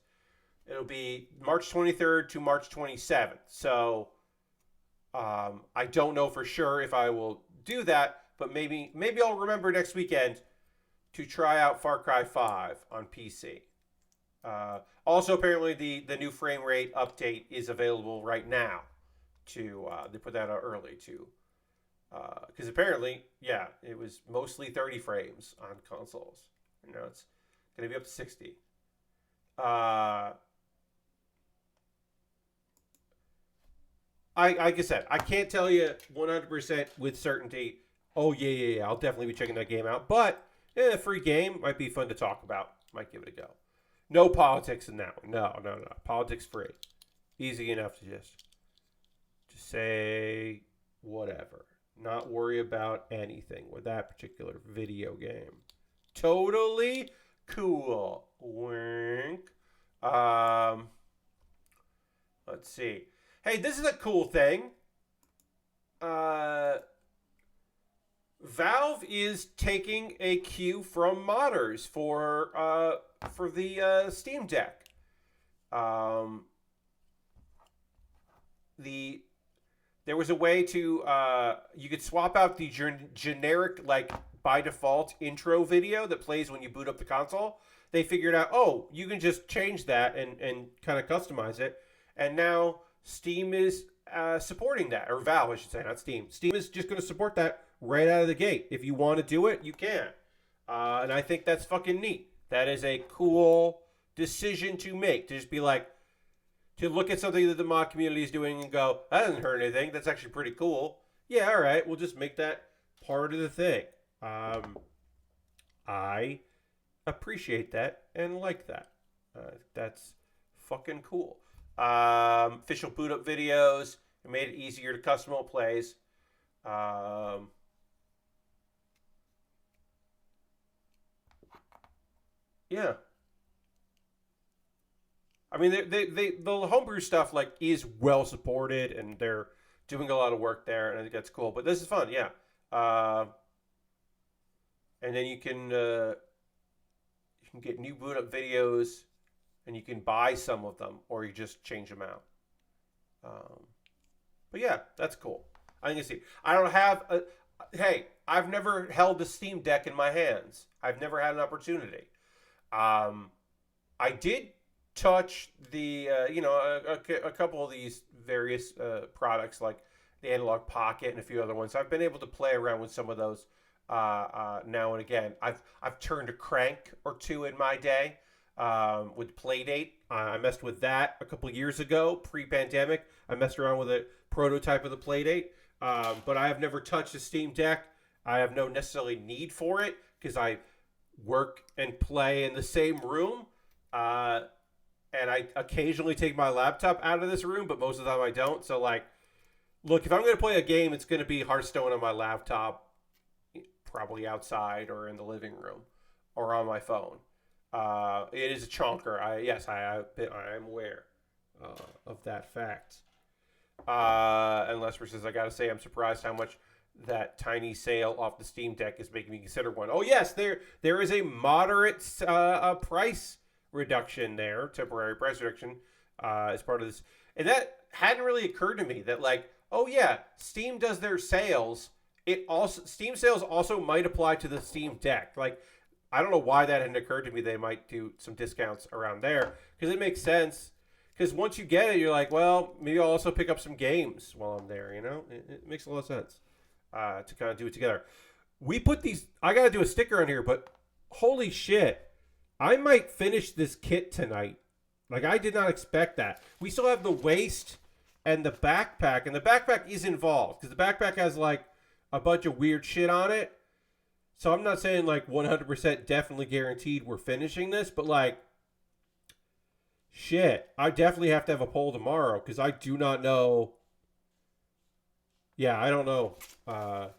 It'll be March 23rd to March 27th. So I don't know for sure if I will do that, but maybe I'll remember next weekend to try out Far Cry 5 on PC. Also, apparently, the new frame rate update is available right now. They put that out early too, because apparently, yeah, it was mostly 30 frames on consoles. Now it's going to be up to 60. Like I said, I can't tell you 100% with certainty. Oh yeah, I'll definitely be checking that game out. But free game might be fun to talk about. Might give it a go. No politics in that one. No. Politics free. Easy enough to just say whatever. Not worry about anything with that particular video game. Totally cool. Wink. Let's see. Hey, this is a cool thing. Valve is taking a cue from modders for the Steam Deck. There was a way to you could swap out the generic, like, by default intro video that plays when you boot up the console. They figured out, oh, you can just change that and kind of customize it. And now Steam is supporting that, or Valve, I should say, not Steam. Steam is just going to support that right out of the gate. If you want to do it, you can. And I think that's fucking neat. That is a cool decision to make. To just be like, to look at something that the mod community is doing and go, that doesn't hurt anything. That's actually pretty cool. Yeah, all right. We'll just make that part of the thing. I appreciate that and like that. That's fucking cool. Official boot up videos. It made it easier to custom plays. Yeah. I mean, the homebrew stuff, like, is well supported, and they're doing a lot of work there, and I think that's cool. But this is fun, yeah. And then you can get new boot up videos, and you can buy some of them, or you just change them out. But yeah, that's cool. I think it's neat. I don't have a. Hey, I've never held the Steam Deck in my hands. I've never had an opportunity. I did touch the a couple of these various products, like the Analog Pocket and a few other ones. I've been able to play around with some of those now and again. I've turned a crank or two in my day with Playdate. I messed with that a couple of years ago, pre-pandemic. I messed around with a prototype of the Playdate, but I have never touched a Steam Deck. I have no necessarily need for it because I work and play in the same room. And I occasionally take my laptop out of this room, but most of the time I don't. So, like, look, if I'm going to play a game, it's going to be Hearthstone on my laptop, probably outside or in the living room or on my phone. It is a chonker. I am aware of that fact. And Lesper says, I got to say, I'm surprised how much that tiny sale off the Steam Deck is making me consider one. Oh, yes, there is a moderate price reduction there, temporary price reduction as part of this. And that hadn't really occurred to me that, like, oh yeah, Steam does their sales. Steam sales also might apply to the Steam Deck. Like, I don't know why that hadn't occurred to me. They might do some discounts around there because it makes sense. Because once you get it, you're like, well, maybe I'll also pick up some games while I'm there. You know, it makes a lot of sense to kind of do it together. We put these. I got to do a sticker on here, but holy shit. I might finish this kit tonight. Like, I did not expect that. We still have the waist and the backpack. And the backpack is involved. Because the backpack has, like, a bunch of weird shit on it. So I'm not saying, like, 100% definitely guaranteed we're finishing this. But, like, shit. I definitely have to have a poll tomorrow. Because I do not know. Yeah, I don't know. I'm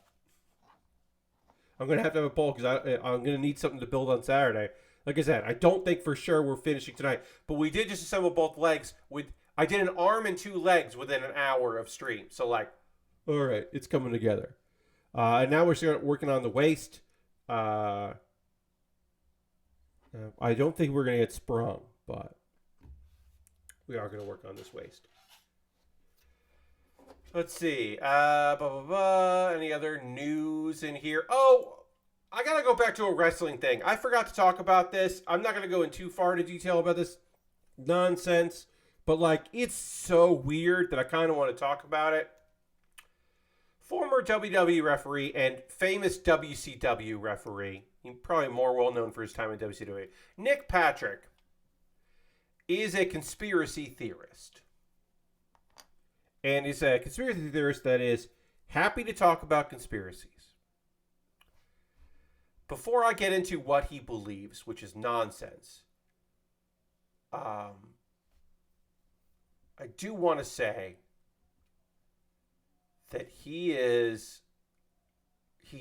going to have a poll. Because I'm going to need something to build on Saturday. Like I said, I don't think for sure we're finishing tonight. But we did just assemble both legs. I did an arm and two legs within an hour of stream. So, like, all right, it's coming together. And now we're working on the waist. I don't think we're going to get sprung, but we are going to work on this waist. Let's see. Any other news in here? Oh, I got to go back to a wrestling thing. I forgot to talk about this. I'm not going to go in too far into detail about this nonsense, but like, it's so weird that I kind of want to talk about it. Former WWE referee and famous WCW referee, probably more well known for his time in WCW, Nick Patrick, is a conspiracy theorist. And he's a conspiracy theorist that is happy to talk about conspiracies. Before I get into what he believes, which is nonsense, I do want to say that he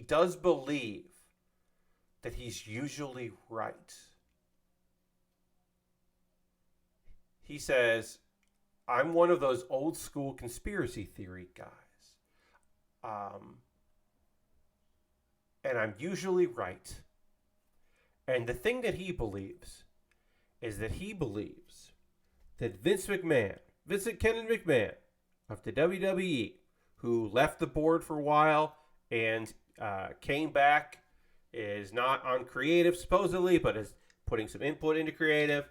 does believe that he's usually right. He says, I'm one of those old school conspiracy theory guys. And I'm usually right. And the thing that he believes is that he believes that Vincent Kennedy McMahon of the WWE, who left the board for a while and came back, is not on creative supposedly, but is putting some input into creative.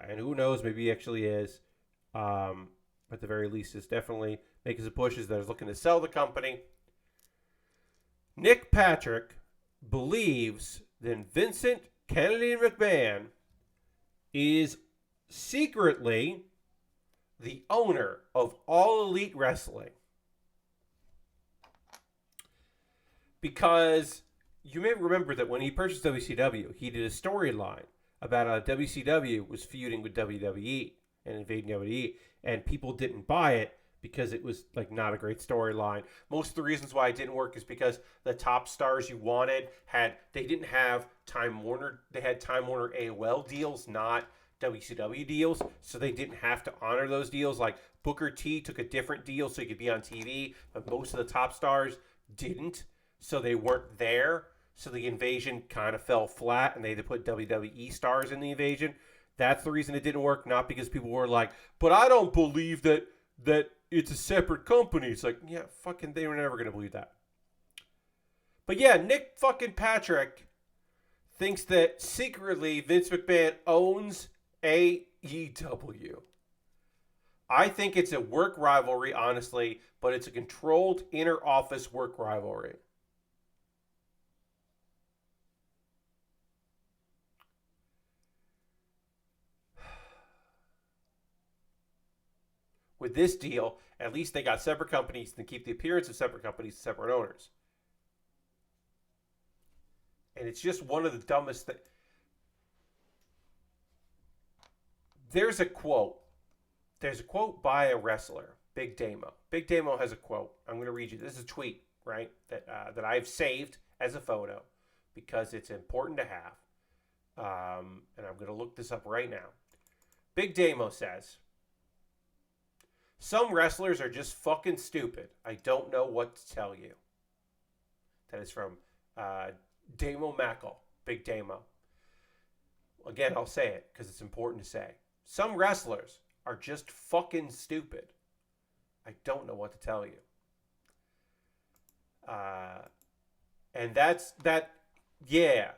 And who knows, maybe he actually is. At the very least, is definitely making some pushes that is looking to sell the company. Nick Patrick believes that Vincent Kennedy McMahon is secretly the owner of All Elite Wrestling. Because you may remember that when he purchased WCW, he did a storyline about how WCW was feuding with WWE and invading WWE, and people didn't buy it because it was like not a great storyline. Most of the reasons why it didn't work is because the top stars you wanted they didn't have Time Warner. They had Time Warner AOL deals, not WCW deals, so they didn't have to honor those deals. Like Booker T took a different deal so he could be on TV, but most of the top stars didn't, so they weren't there. So the invasion kind of fell flat, and they had to put WWE stars in the invasion. That's the reason it didn't work, not because people were like, but I don't believe that it's a separate company. It's like, yeah, fucking, they were never going to believe that. But yeah, Nick fucking Patrick thinks that secretly Vince McMahon owns AEW. I think it's a work rivalry, honestly, but it's a controlled inner office work rivalry. With this deal, at least they got separate companies and keep the appearance of separate companies, separate owners. And it's just one of the dumbest things. There's a quote. There's a quote by a wrestler, Big Damo. Big Damo has a quote. I'm going to read you. This is a tweet, right, that I've saved as a photo because it's important to have. And I'm going to look this up right now. Big Damo says, some wrestlers are just fucking stupid. I don't know what to tell you. That is from Damo Mackle, Big Damo. Again, I'll say it because it's important to say. Some wrestlers are just fucking stupid. I don't know what to tell you. And that's that. Yeah,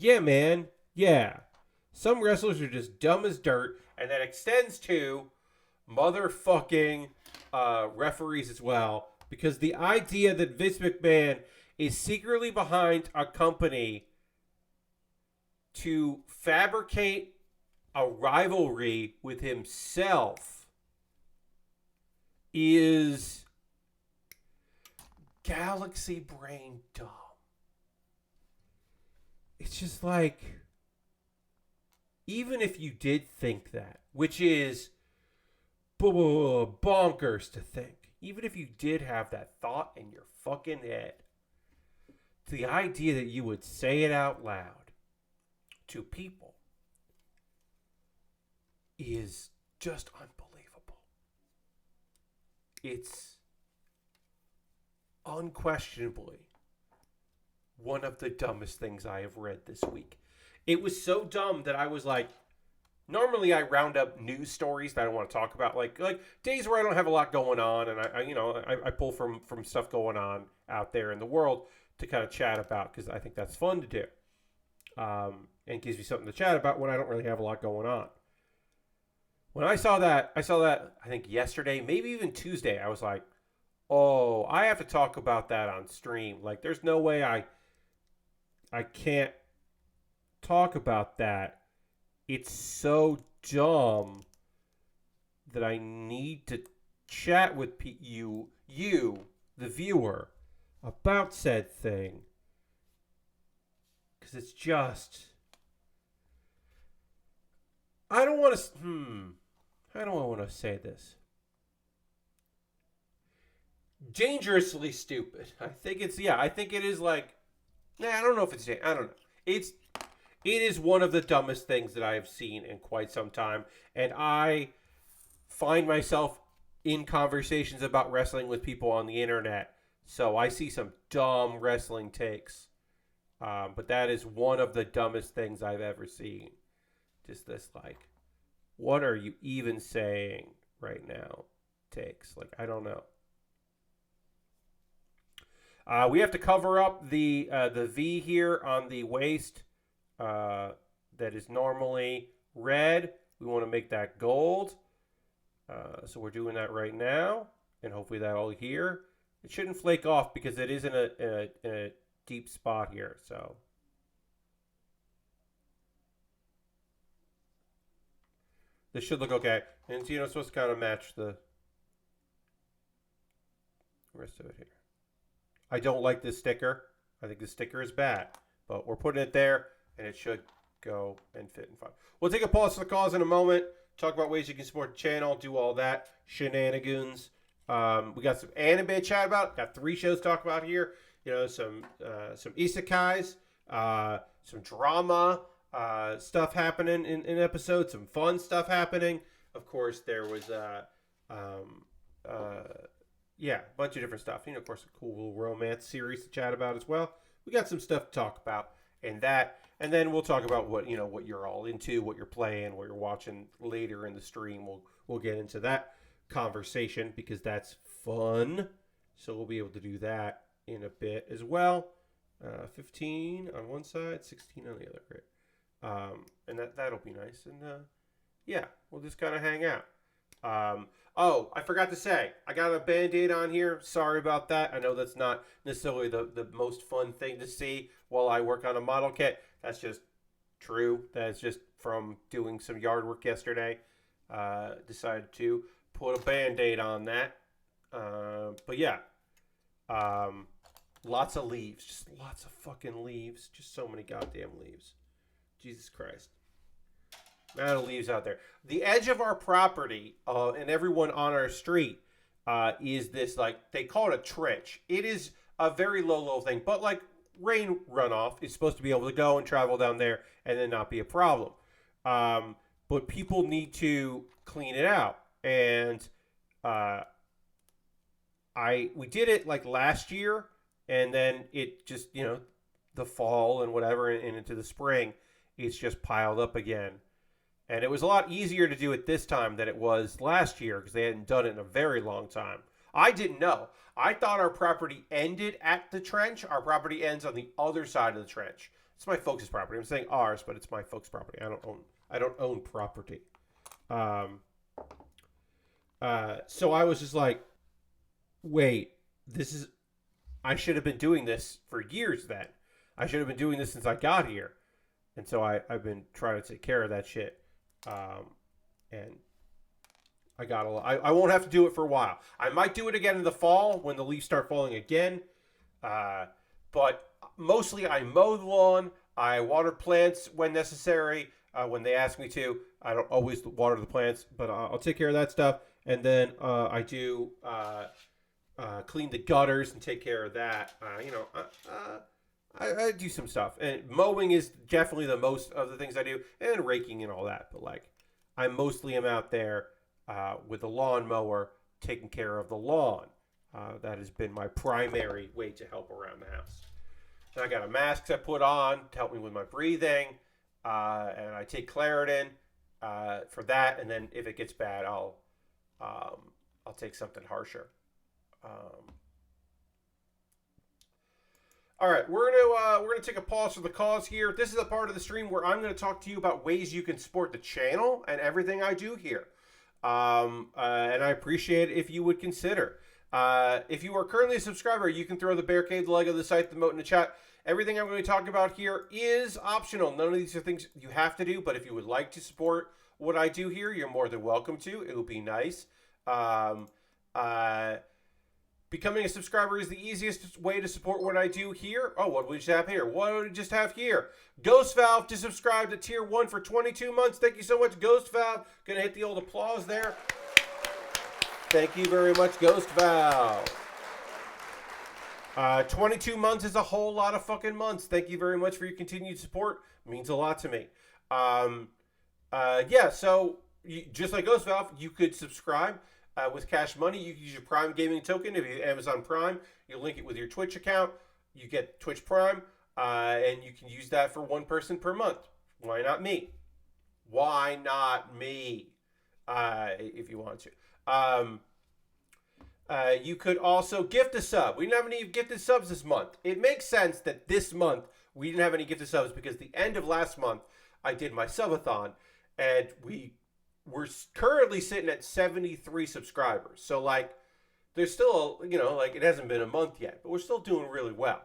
man. Yeah. Some wrestlers are just dumb as dirt, and that extends to motherfucking referees as well, because the idea that Vince McMahon is secretly behind a company to fabricate a rivalry with himself is galaxy brain dumb. It's just like, even if you did think that, which is bonkers to think, even if you did have that thought in your fucking head, the idea that you would say it out loud to people is just unbelievable. It's unquestionably one of the dumbest things I have read this week. It was so dumb that I was like, normally I round up news stories that I don't want to talk about, like days where I don't have a lot going on, and I pull from stuff going on out there in the world to kind of chat about, because I think that's fun to do, and gives me something to chat about when I don't really have a lot going on. When I saw that I think yesterday, maybe even Tuesday, I was like, oh, I have to talk about that on stream. Like, there's no way I can't talk about that. It's so dumb that I need to chat with you, the viewer, about said thing. Because it's just... I don't want to... How do I want to say this? Dangerously stupid. I think it is like... I don't know if it's... I don't know. It is one of the dumbest things that I have seen in quite some time. And I find myself in conversations about wrestling with people on the internet. So I see some dumb wrestling takes. But that is one of the dumbest things I've ever seen. Just this, like, what are you even saying right now? Takes. Like, I don't know. We have to cover up the V here on the waist. That is normally red. We want to make that gold. So we're doing that right now. And hopefully that'll adhere. It shouldn't flake off because it is in a deep spot here. So this should look okay. And so, it's supposed to kind of match the rest of it here. I don't like this sticker. I think this sticker is bad. But we're putting it there. And it should go and fit and fine. We'll take a pause for the cause in a moment. Talk about ways you can support the channel. Do all that shenanigans. We got some anime to chat about. Got 3 shows to talk about here. Some isekais. Some drama stuff happening in episodes. Some fun stuff happening. Of course, there was a bunch of different stuff. Of course, a cool little romance series to chat about as well. We got some stuff to talk about in that. And then we'll talk about what you're all into, what you're playing, what you're watching later in the stream. We'll get into that conversation because that's fun. So we'll be able to do that in a bit as well. 15 on one side, 16 on the other. Great. And that'll be nice. And we'll just kind of hang out. I forgot to say, I got a Band-Aid on here. Sorry about that. I know that's not necessarily the most fun thing to see while I work on a model kit. That's just true. That's just from doing some yard work yesterday. Decided to put a Band-Aid on that. Lots of leaves. Just lots of fucking leaves. Just so many goddamn leaves. Jesus Christ. Amount of leaves out there. The edge of our property, and everyone on our street, is this, like, they call it a trench. It is a very low thing, but like rain runoff is supposed to be able to go and travel down there and then not be a problem. But people need to clean it out, and we did it like last year, and then it just the fall and whatever and into the spring, it's just piled up again. And it was a lot easier to do it this time than it was last year because they hadn't done it in a very long time. I didn't know. I thought our property ended at the trench. Our property ends on the other side of the trench. It's my folks' property. I'm saying ours, but it's my folks' property. I don't own property. So I was just like, wait, I should have been doing this for years then. I should have been doing this since I got here. And so I've been trying to take care of that shit. And I got I won't have to do it for a while. I might do it again in the fall when the leaves start falling again. But mostly I mow the lawn. I water plants when necessary. When they ask me to. I don't always water the plants, but I'll take care of that stuff. And then I do clean the gutters and take care of that. I do some stuff. And mowing is definitely the most of the things I do. And raking and all that. But like, I mostly am out there with a lawnmower taking care of the lawn. That has been my primary way to help around the house. And I got a mask I put on to help me with my breathing. and I take Claritin for that, and then if it gets bad, I'll take something harsher. All right, we're gonna take a pause for the cause here. This is a part of the stream where I'm gonna talk to you about ways you can support the channel and everything I do here. And I appreciate it if you would consider. If you are currently a subscriber, you can throw the Barricade, the leg of the site, the emote in the chat. Everything I'm going to talk about here is optional. None of these are things you have to do, but if you would like to support what I do here, you're more than welcome to. It would be nice. Becoming a subscriber is the easiest way to support what I do here. Oh, what do we just have here? What do we just have here? Ghost Valve to subscribe to Tier 1 for 22 months. Thank you so much, Ghost Valve. Gonna hit the old applause there. Thank you very much, Ghost Valve. 22 months is a whole lot of fucking months. Thank you very much for your continued support. It means a lot to me. Yeah, so just like Ghost Valve, you could subscribe with Cash Money. You can use your Prime Gaming token. If you have Amazon Prime, you link it with your Twitch account. You get Twitch Prime, and you can use that for one person per month. Why not me? Why not me? If you want to. You could also gift a sub. We didn't have any gifted subs this month. It makes sense that this month we didn't have any gifted subs because the end of last month I did my subathon, and we're currently sitting at 73 subscribers. So like, there's still, you know, like it hasn't been a month yet, but we're still doing really well.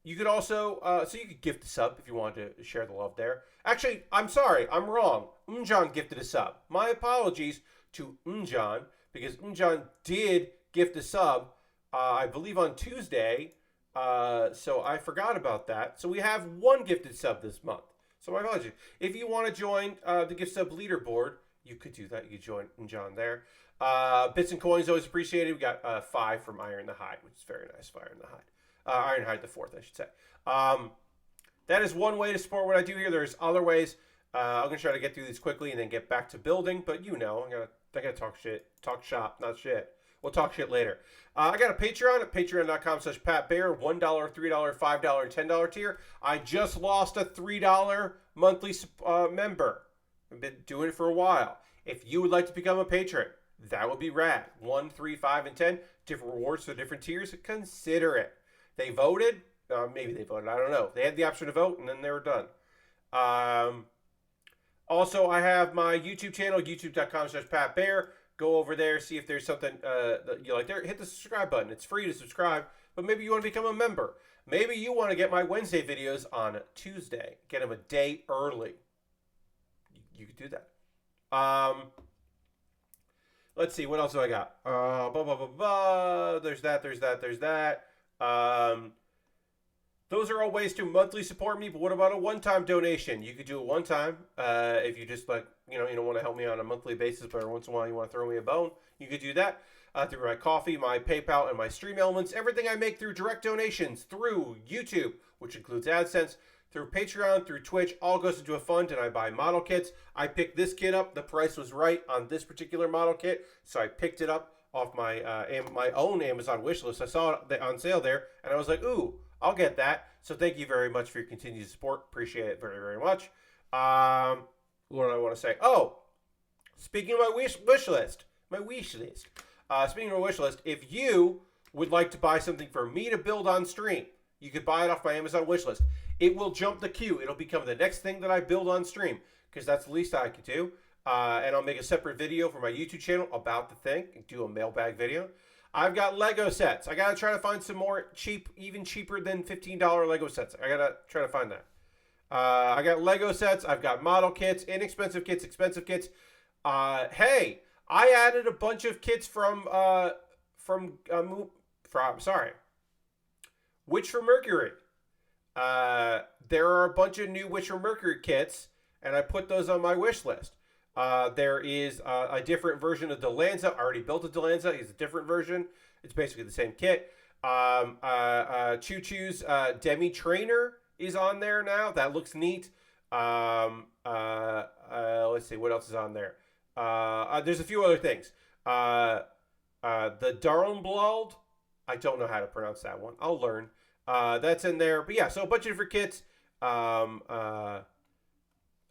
You could also, so you could gift a sub if you want to share the love there. Actually, I'm sorry, I'm wrong. Unjan gifted a sub. My apologies to Unjan, because Unjan did gift a sub, I believe on Tuesday, so I forgot about that. So we have one gifted sub this month. So my apologies. If you want to join the gift sub leaderboard, you could do that. You could join Unjan there. Bits and coins always appreciated. We got 5 from Iron the Hide, which is very nice. Iron the Hide. Ironhide the 4th, I should say. That is one way to support what I do here. There's other ways. I'm going to try to get through these quickly and then get back to building. But you know, I gotta talk shit. Talk shop, not shit. We'll talk shit later. I got a Patreon at patreon.com/PatBaer. $1, $3, $5, and $10 tier. I just lost a $3 monthly member. I've been doing it for a while. If you would like to become a patron, that would be rad. 1, 3, 5, and 10. Different rewards for different tiers. Consider it. They voted. Maybe they voted. I don't know. They had the option to vote, and then they were done. Also, I have my YouTube channel, youtube.com/PatBaer. Go over there, see if there's something that you like there. Hit the subscribe button. It's free to subscribe, but maybe you want to become a member. Maybe you want to get my Wednesday videos on Tuesday. Get them a day early. You could do that. Let's see. What else do I got? There's that. Those are all ways to monthly support me, but what about a one-time donation? You could do it one time if you just like, you don't want to help me on a monthly basis, but every once in a while you want to throw me a bone. You could do that through my Coffee, my PayPal, and my Stream Elements. Everything I make through direct donations, through YouTube, which includes AdSense, through Patreon, through Twitch, all goes into a fund, and I buy model kits. I picked this kit up. The price was right on this particular model kit, so I picked it up off my my own Amazon wish list. I saw it on sale there, and I was like, ooh, I'll get that. So thank you very much for your continued support. Appreciate it very, very much. What do I want to say? Oh, speaking of my wish list. Speaking of my wish list, if you would like to buy something for me to build on stream, you could buy it off my Amazon wish list. It will jump the queue. It'll become the next thing that I build on stream, because that's the least I could do. And I'll make a separate video for my YouTube channel about the thing, do a mailbag video. I've got Lego sets. I got to try to find some more cheap, even cheaper than $15 Lego sets. I got to try to find that. I got Lego sets. I've got model kits, inexpensive kits, expensive kits. Hey, I added a bunch of kits from Witch from Mercury. There are a bunch of new Witch from Mercury kits, and I put those on my wish list. There is a different version of Delanza. I already built a Delanza. It's a different version. It's basically the same kit. Choo Choo's Demi Trainer is on there now. That looks neat. Let's see, what else is on there? There's a few other things. The Darnblad. I don't know how to pronounce that one. I'll learn. That's in there. But yeah, so a bunch of different kits. um, uh,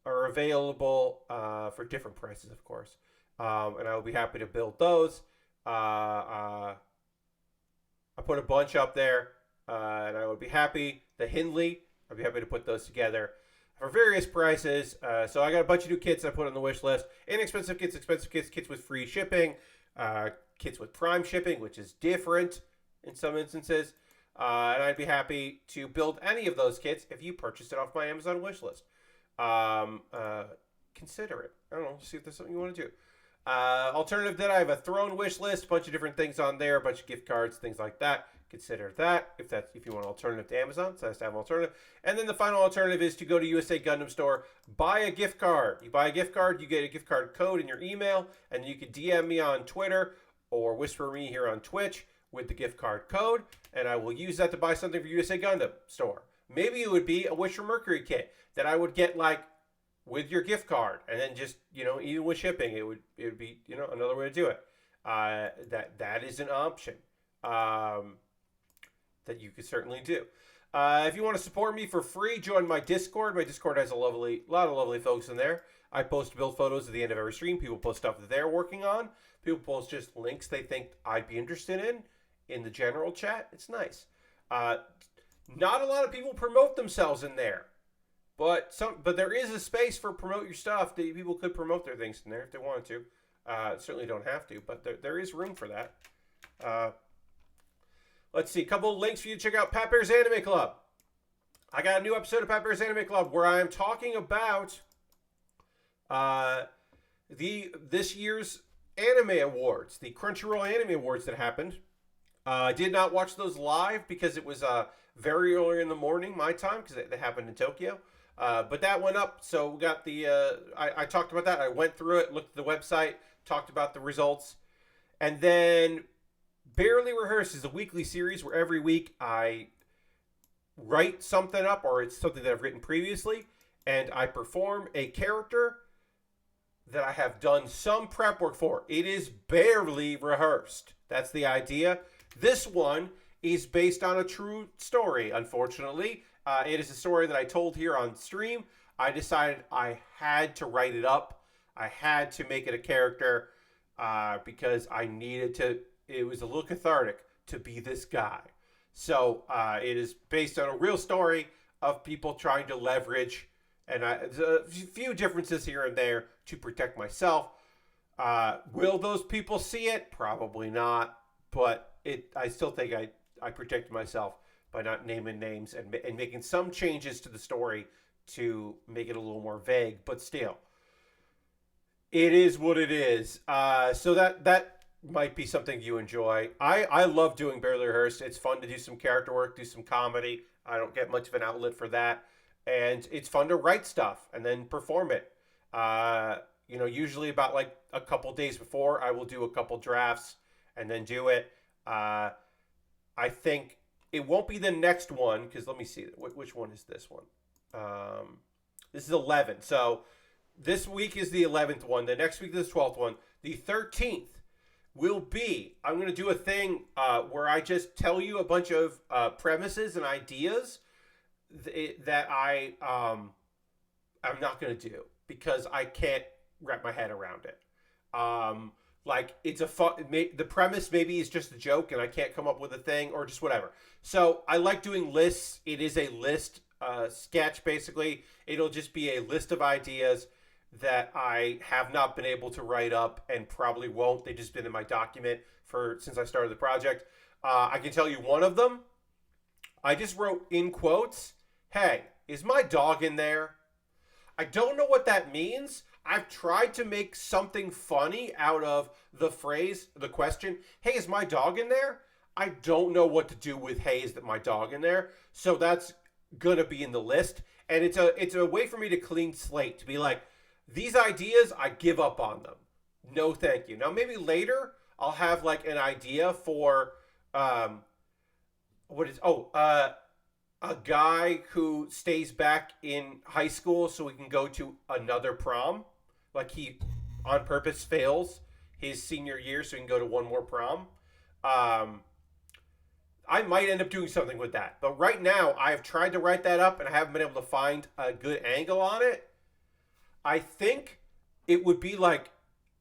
are available for different prices, of course. And I will be happy to build those. I put a bunch up there, and I would be happy. The Hindley, I'd be happy to put those together for various prices. So I got a bunch of new kits I put on the wish list. Inexpensive kits, expensive kits, kits with free shipping, kits with prime shipping, which is different in some instances. And I'd be happy to build any of those kits if you purchased it off my Amazon wish list. Consider it. I don't know. See if there's something you want to do. Alternative, that I have a throne wish list, a bunch of different things on there, a bunch of gift cards, things like that. Consider that if you want an alternative to Amazon. So that's to have an alternative. And then the final alternative is to go to USA Gundam Store, buy a gift card. You buy a gift card, you get a gift card code in your email, and you can DM me on Twitter or whisper me here on Twitch with the gift card code, and I will use that to buy something for USA Gundam Store. Maybe it would be a Wish for Mercury kit that I would get like with your gift card, and then just, even with shipping, it would be, another way to do it. That is an option that you could certainly do. If you want to support me for free, join my Discord. My Discord has a lot of lovely folks in there. I post build photos at the end of every stream. People post stuff that they're working on. People post just links they think I'd be interested in the general chat. It's nice. Not a lot of people promote themselves in there. But there is a space for promote your stuff. That people could promote their things in there if they wanted to. Certainly don't have to, but there is room for that. Let's see, a couple of links for you to check out Pat Bear's Anime Club. I got a new episode of Pat Bear's Anime Club where I am talking about this year's anime awards, the Crunchyroll Anime Awards that happened. I did not watch those live because it was very early in the morning, my time, because they happened in Tokyo. But that went up, so we got the... I talked about that. I went through it, looked at the website, talked about the results. And then Baerly Rehearsed is a weekly series where every week I write something up, or it's something that I've written previously, and I perform a character that I have done some prep work for. It is barely rehearsed. That's the idea. This one is based on a true story, unfortunately. It is a story that I told here on stream. I decided I had to write it up. I had to make it a character because I needed to. It was a little cathartic to be this guy. So it is based on a real story of people trying to leverage, and there's a few differences here and there to protect myself. Will those people see it? Probably not. But I still think I protected myself by not naming names and making some changes to the story to make it a little more vague, but still, it is what it is. So that might be something you enjoy. I love doing Baerly Rehearsed. It's fun to do some character work, do some comedy. I don't get much of an outlet for that, and it's fun to write stuff and then perform it. Usually about like a couple days before, I will do a couple drafts and then do it. I think it won't be the next one, because let me see. Which one is this one? This is 11. So this week is the 11th one. The next week is the 12th one. The 13th will be, I'm going to do a thing where I just tell you a bunch of premises and ideas that I'm not going to do because I can't wrap my head around it. Like, it's a fun, the premise maybe is just a joke and I can't come up with a thing or just whatever. So I like doing lists. It is a list sketch, basically. It'll just be a list of ideas that I have not been able to write up and probably won't. They've just been in my document since I started the project. I can tell you one of them. I just wrote in quotes, "Hey, is my dog in there?" I don't know what that means. I've tried to make something funny out of the phrase, the question, "Hey, is my dog in there?" I don't know what to do with "Hey, is that my dog in there?" So that's gonna be in the list. And it's a way for me to clean slate, to be like, these ideas, I give up on them. No, thank you. Now, maybe later I'll have like an idea for a guy who stays back in high school so he can go to another prom. Like, he on purpose fails his senior year so he can go to one more prom. I might end up doing something with that. But right now, I've tried to write that up and I haven't been able to find a good angle on it. I think it would be like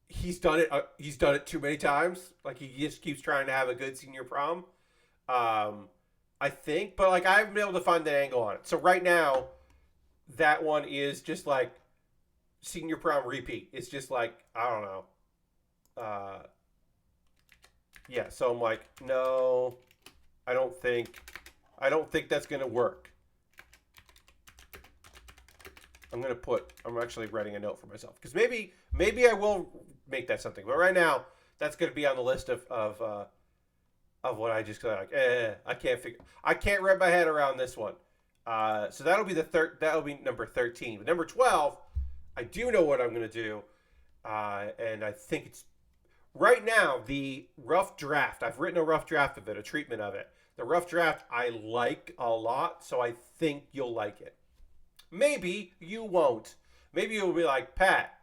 he's done it. He's done it too many times. Like he just keeps trying to have a good senior prom. I think, but like I haven't been able to find that angle on it. So right now, that one is just like senior prom repeat. It's just like I don't know. Yeah. So I'm like, no, I don't think that's gonna work. I'm actually writing a note for myself because maybe I will make that something. But right now, that's going to be on the list of what I just like. I can't wrap my head around this one. So that'll be that'll be number 13. But number 12, I do know what I'm going to do, and I think it's right now the rough draft. I've written a rough draft of it, a treatment of it. The rough draft I like a lot, so I think you'll like it. Maybe you won't. Maybe you'll be like, Pat,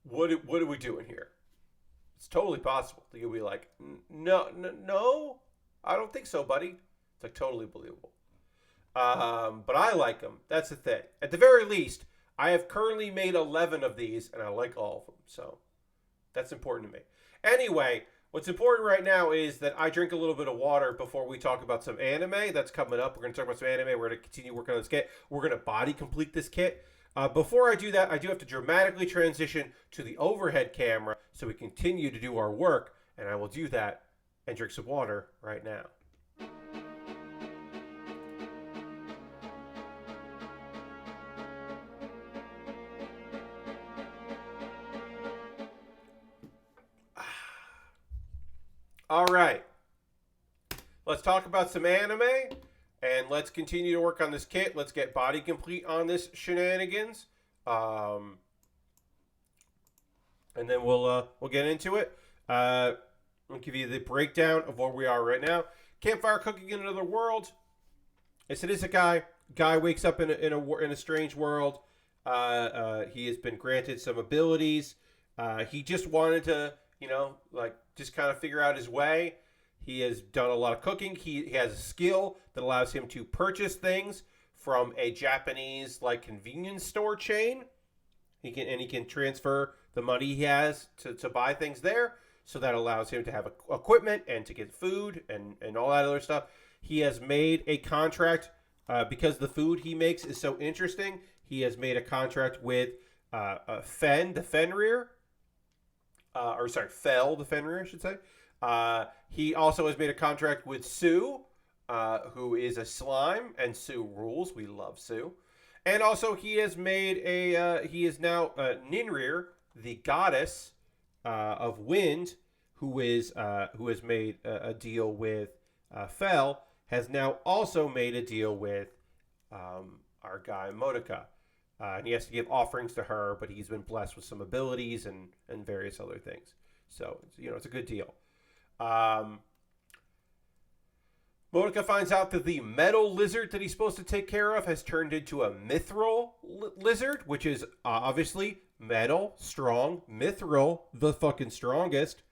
what are we doing here? It's totally possible. You'll be like, no, I don't think so, buddy. It's like totally believable. But I like them. That's the thing. At the very least, I have currently made 11 of these, and I like all of them. So that's important to me. Anyway, what's important right now is that I drink a little bit of water before we talk about some anime. That's coming up. We're going to talk about some anime. We're going to continue working on this kit. We're going to body complete this kit. Before I do that, I do have to dramatically transition to the overhead camera so we continue to do our work. And I will do that and drink some water right now. All right, let's talk about some anime, and let's continue to work on this kit. Let's get body complete on this shenanigans, and then we'll get into it. I'll give you the breakdown of where we are right now. Campfire cooking in another world. Yes, it is a guy. Guy wakes up in a strange world. He has been granted some abilities. He just wanted to, just kind of figure out his way. He has done a lot of cooking. He has a skill that allows him to purchase things from a Japanese convenience store chain. He can transfer the money he has to buy things there. So that allows him to have equipment and to get food and all that other stuff. He has made a contract because the food he makes is so interesting. He has made a contract with Fell the Fenrir, I should say. He also has made a contract with Sue, who is a slime, and Sue rules. We love Sue. And also he has made he is now Ninrir, the goddess of wind, who has made a deal with Fell, has now also made a deal with our guy Modica. And he has to give offerings to her, but he's been blessed with some abilities and various other things. So, it's a good deal. Modica finds out that the metal lizard that he's supposed to take care of has turned into a mithril lizard, which is obviously metal, strong, mithril, the fucking strongest.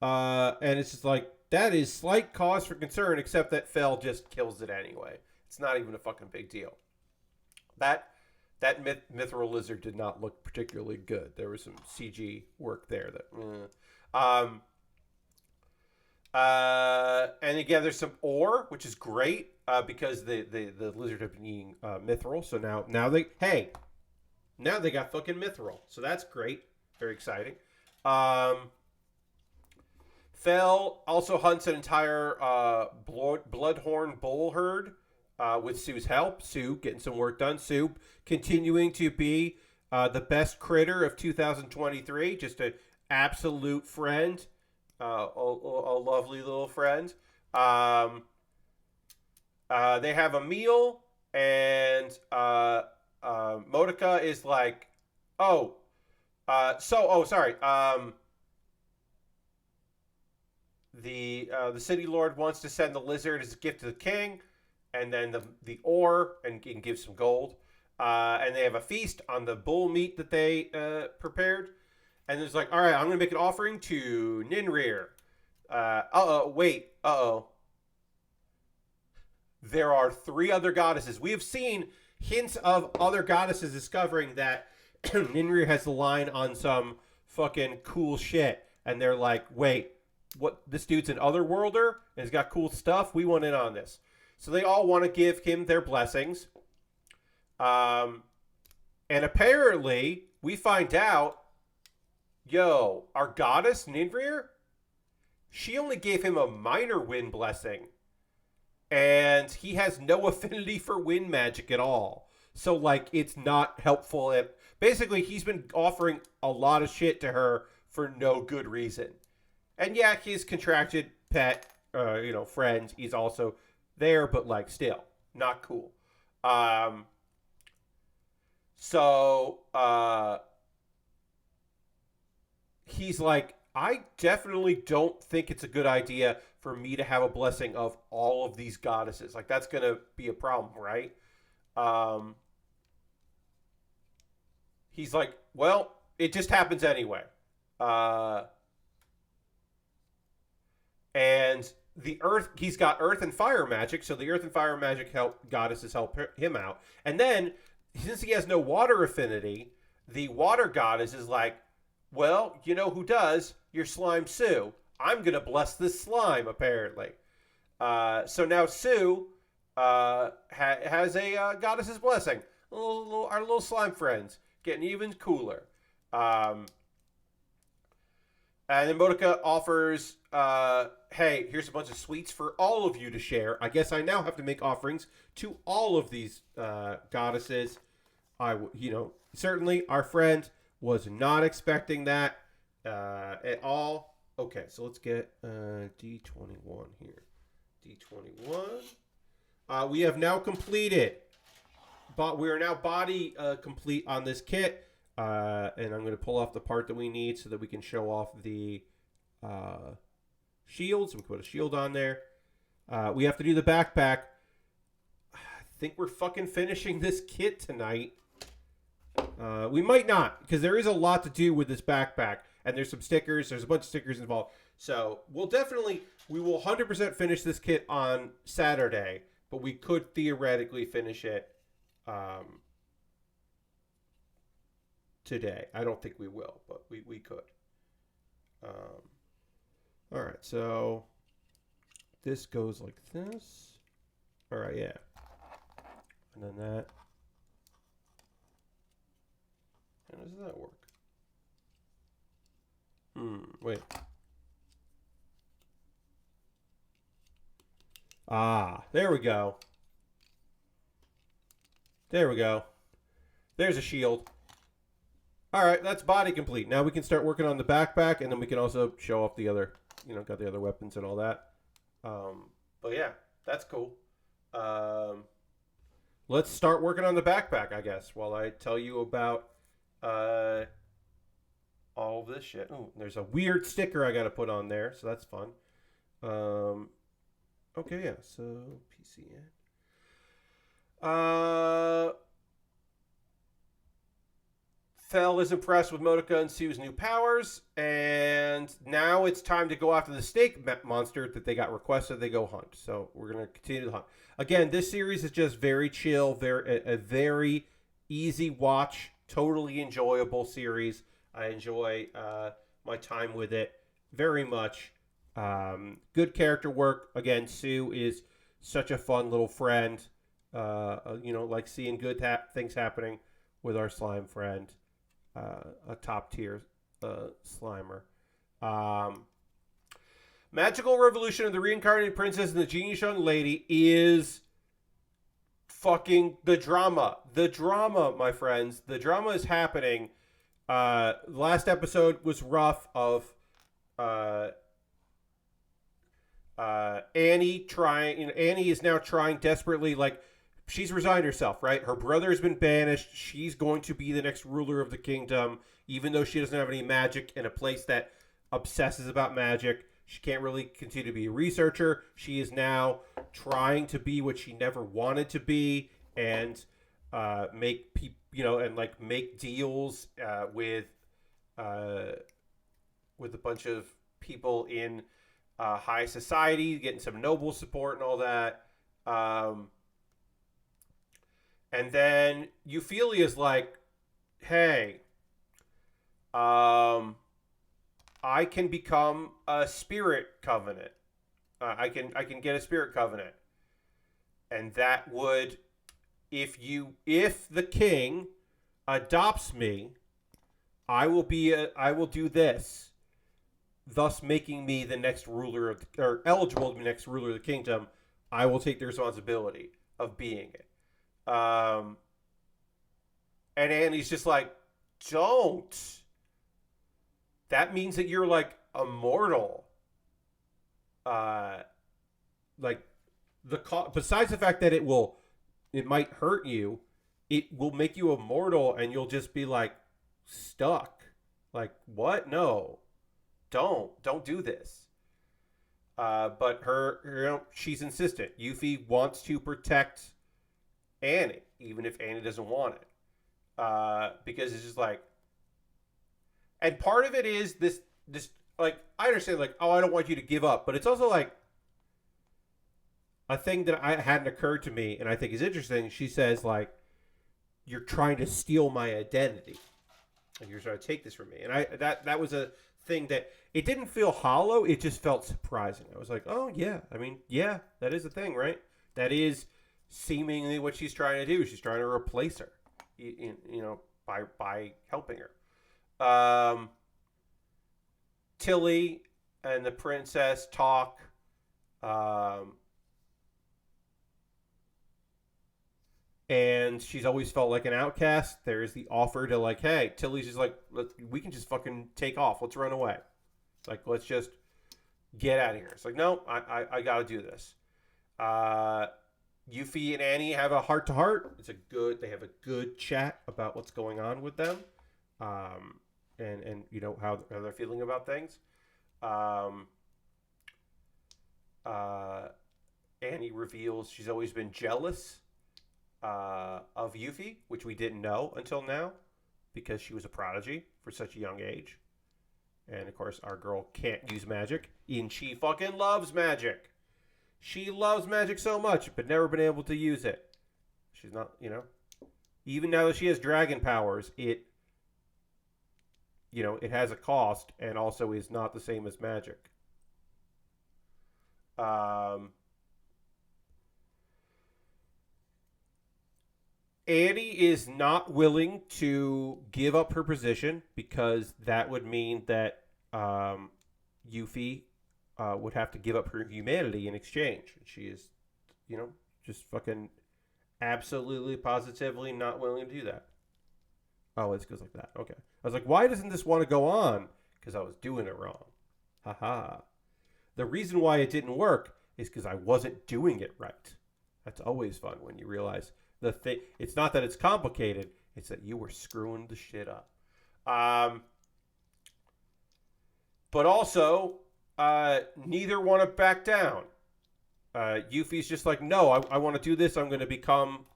And it's just like, that is slight cause for concern, except that Fell just kills it anyway. It's not even a fucking big deal. That mithril lizard did not look particularly good. There was some CG work there and again, there's some ore, which is great because the lizard have been eating mithril. So now they got fucking mithril. So that's great. Very exciting. Fell also hunts an entire bloodhorn bull herd. With Sue's help. Sue getting some work done. Sue continuing to be the best critter of 2023. Just an absolute friend. A lovely little friend. They have a meal, and Modica is like, sorry. The city lord wants to send the lizard as a gift to the king. And then the ore, and can give some gold. And they have a feast on the bull meat that they prepared. And it's like, all right, I'm going to make an offering to Ninrir. there are 3 other goddesses. We have seen hints of other goddesses discovering that Ninrir has the line on some fucking cool shit. And they're like, wait, what? This dude's an otherworlder and he's got cool stuff? We want in on this. So they all want to give him their blessings. And apparently, we find out, our goddess, Ninrir, she only gave him a minor wind blessing. And he has no affinity for wind magic at all. So, like, it's not helpful. Basically, he's been offering a lot of shit to her for no good reason. And yeah, his contracted pet, friend, he's also there, but, like, still, not cool. He's like, I definitely don't think it's a good idea for me to have a blessing of all of these goddesses. Like, that's going to be a problem, right? He's like, well, it just happens anyway. And the earth, he's got earth and fire magic, so the earth and fire magic goddesses help him out. And then, since he has no water affinity, the water goddess is like, well, you know who does? Your slime Sue. I'm going to bless this slime, apparently. So now Sue has a goddess's blessing. Our little slime friends getting even cooler. And then Modica offers, hey, here's a bunch of sweets for all of you to share. I guess I now have to make offerings to all of these goddesses. Certainly our friend was not expecting that at all. Okay, so let's get D21 here. D21. We have now completed, but we are now body complete on this kit. And I'm going to pull off the part that we need so that we can show off the shields. We can put a shield on there. We have to do the backpack. I think we're fucking finishing this kit tonight. We might not, because there is a lot to do with this backpack. And there's some stickers. There's a bunch of stickers involved. So we will 100% finish this kit on Saturday. But we could theoretically finish it today. I don't think we will, but we could. All right, so this goes like this. All right, yeah. And then that. How does that work? Wait. There we go. There we go. There's a shield. All right, that's body complete. Now we can start working on the backpack, and then we can also show off the other, got the other weapons and all that. But yeah, that's cool. Let's start working on the backpack, I guess, while I tell you about all of this shit. Oh, there's a weird sticker I got to put on there, so that's fun. Okay, yeah, so PCN. Fel is impressed with Modica and Sue's new powers, and now it's time to go after the snake monster that they got requested they go hunt. So we're going to continue the hunt. Again, this series is just very chill, a very easy watch, totally enjoyable series. I enjoy my time with it very much. Good character work. Again, Sue is such a fun little friend. Like seeing good things happening with our slime friend. A top tier Slimer. Magical Revolution of the Reincarnated Princess and the Genius Young Lady is fucking the drama. The drama, my friends. The drama is happening. Last episode was rough of Annie trying. Annie is now trying desperately, like, she's resigned herself, right? Her brother has been banished. She's going to be the next ruler of the kingdom, even though she doesn't have any magic in a place that obsesses about magic. She can't really continue to be a researcher. She is now trying to be what she never wanted to be, and make make deals with a bunch of people in high society, getting some noble support and all that. Um, and then Euphelia's like, hey, I can become a spirit covenant. I can get a spirit covenant, and that would, if the king adopts me, I will do this, thus making me the next ruler of, or eligible to be the next ruler of the kingdom. I will take the responsibility of being it. And Annie's just like, don't. That means that you're like immortal. Like besides the fact that it might hurt you, it will make you immortal, and you'll just be like stuck. Like, what? No, don't do this. But she's insistent. Yuffie wants to protect Annie, even if Annie doesn't want it, because it's just like, and part of it is this like, I understand, like, oh, I don't want you to give up, but it's also like a thing that I hadn't occurred to me, and I think is interesting. She says like, you're trying to steal my identity, and you're trying to take this from me, and that was a thing that it didn't feel hollow. It just felt surprising. I was like, oh yeah, I mean, yeah, that is a thing, right? That is seemingly what she's trying to do. She's trying to replace her, by helping her. Tilly and the princess talk. And she's always felt like an outcast. There's the offer to like, hey, Tilly's just like, we can just fucking take off. Let's run away. Like, let's just get out of here. It's like, no, I got to do this. Yuffie and Annie have a heart-to-heart. They have a good chat about what's going on with them. And how they're feeling about things. Annie reveals she's always been jealous of Yuffie, which we didn't know until now, because she was a prodigy for such a young age. And of course, our girl can't use magic, and she fucking loves magic. She loves magic so much, but never been able to use it. She's not, even now that she has dragon powers, it has a cost, and also is not the same as magic. Annie is not willing to give up her position, because that would mean that Yuffie would have to give up her humanity in exchange. She is, just fucking absolutely, positively not willing to do that. Oh, it goes like that. Okay. I was like, why doesn't this want to go on? Because I was doing it wrong. Haha. The reason why it didn't work is because I wasn't doing it right. That's always fun when you realize the thing. It's not that it's complicated. It's that you were screwing the shit up. But also, neither want to back down. Yuffie's just like, no, I want to do this. I'm going to become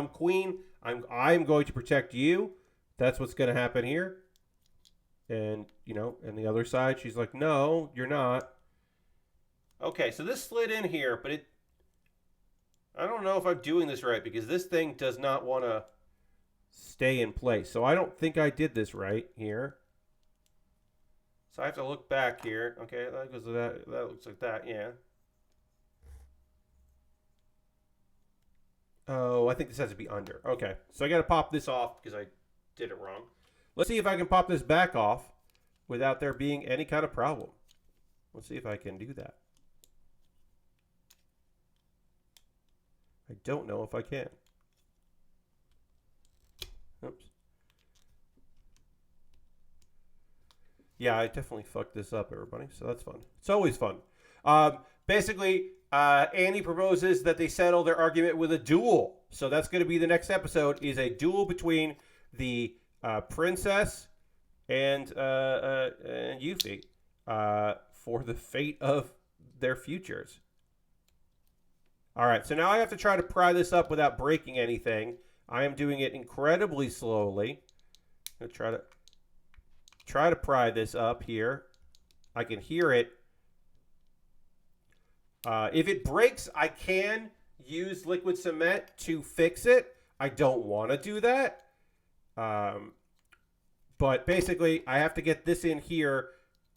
queen. I'm going to protect you. That's what's going to happen here. And, and the other side, she's like, no, you're not. Okay, so this slid in here, but I don't know if I'm doing this right, because this thing does not want to stay in place. So I don't think I did this right here. So I have to look back here. Okay, that goes to that. That looks like that, yeah. Oh, I think this has to be under. Okay, so I got to pop this off because I did it wrong. Let's see if I can pop this back off without there being any kind of problem. Let's see if I can do that. I don't know if I can. Oops. Yeah, I definitely fucked this up, everybody. So that's fun. It's always fun. Basically, Annie proposes that they settle their argument with a duel. So that's going to be the next episode, is a duel between the princess and Yuffie for the fate of their futures. All right, so now I have to try to pry this up without breaking anything. I am doing it incredibly slowly. I'm going to try to pry this up here. I can hear it. If it breaks, I can use liquid cement to fix it. I don't want to do that. But basically, I have to get this in here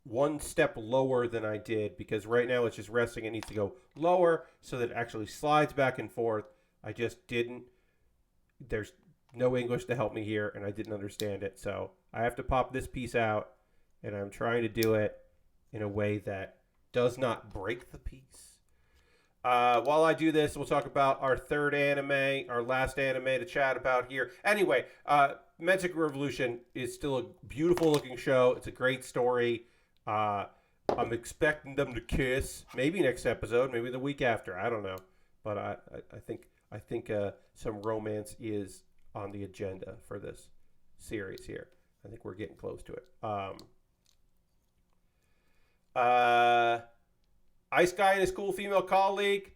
one step lower than I did, because right now it's just resting. It needs to go lower so that it actually slides back and forth. I just didn't. There's no English to help me here, and I didn't understand it. So I have to pop this piece out, and I'm trying to do it in a way that does not break the piece. While I do this, we'll talk about our third anime, our last anime to chat about here. Anyway, Magic Revolution is still a beautiful looking show. It's a great story. I'm expecting them to kiss. Maybe next episode, maybe the week after. I don't know, but I think some romance is on the agenda for this series here. I think we're getting close to it. Ice Guy and his cool female colleague.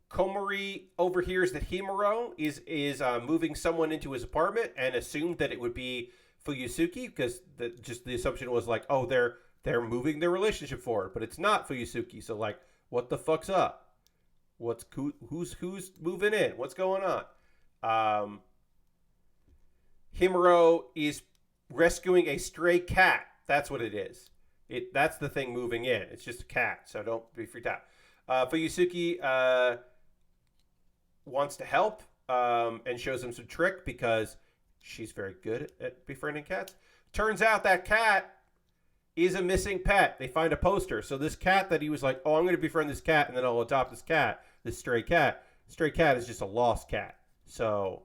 Komori overhears that Himuro is moving someone into his apartment and assumed that it would be Fuyusuki, because the assumption was like, oh, they're moving their relationship forward, but it's not Fuyusuki. So like, what the fuck's up? Who's moving in? What's going on? Himuro is rescuing a stray cat. That's what it is. That's the thing moving in. It's just a cat, so don't be freaked out. Fuyusuki wants to help and shows him some trick because she's very good at befriending cats. Turns out that cat is a missing pet. They find a poster. So this cat that he was like, oh, I'm going to befriend this cat and then I'll adopt this cat, this stray cat. Stray cat is just a lost cat. So,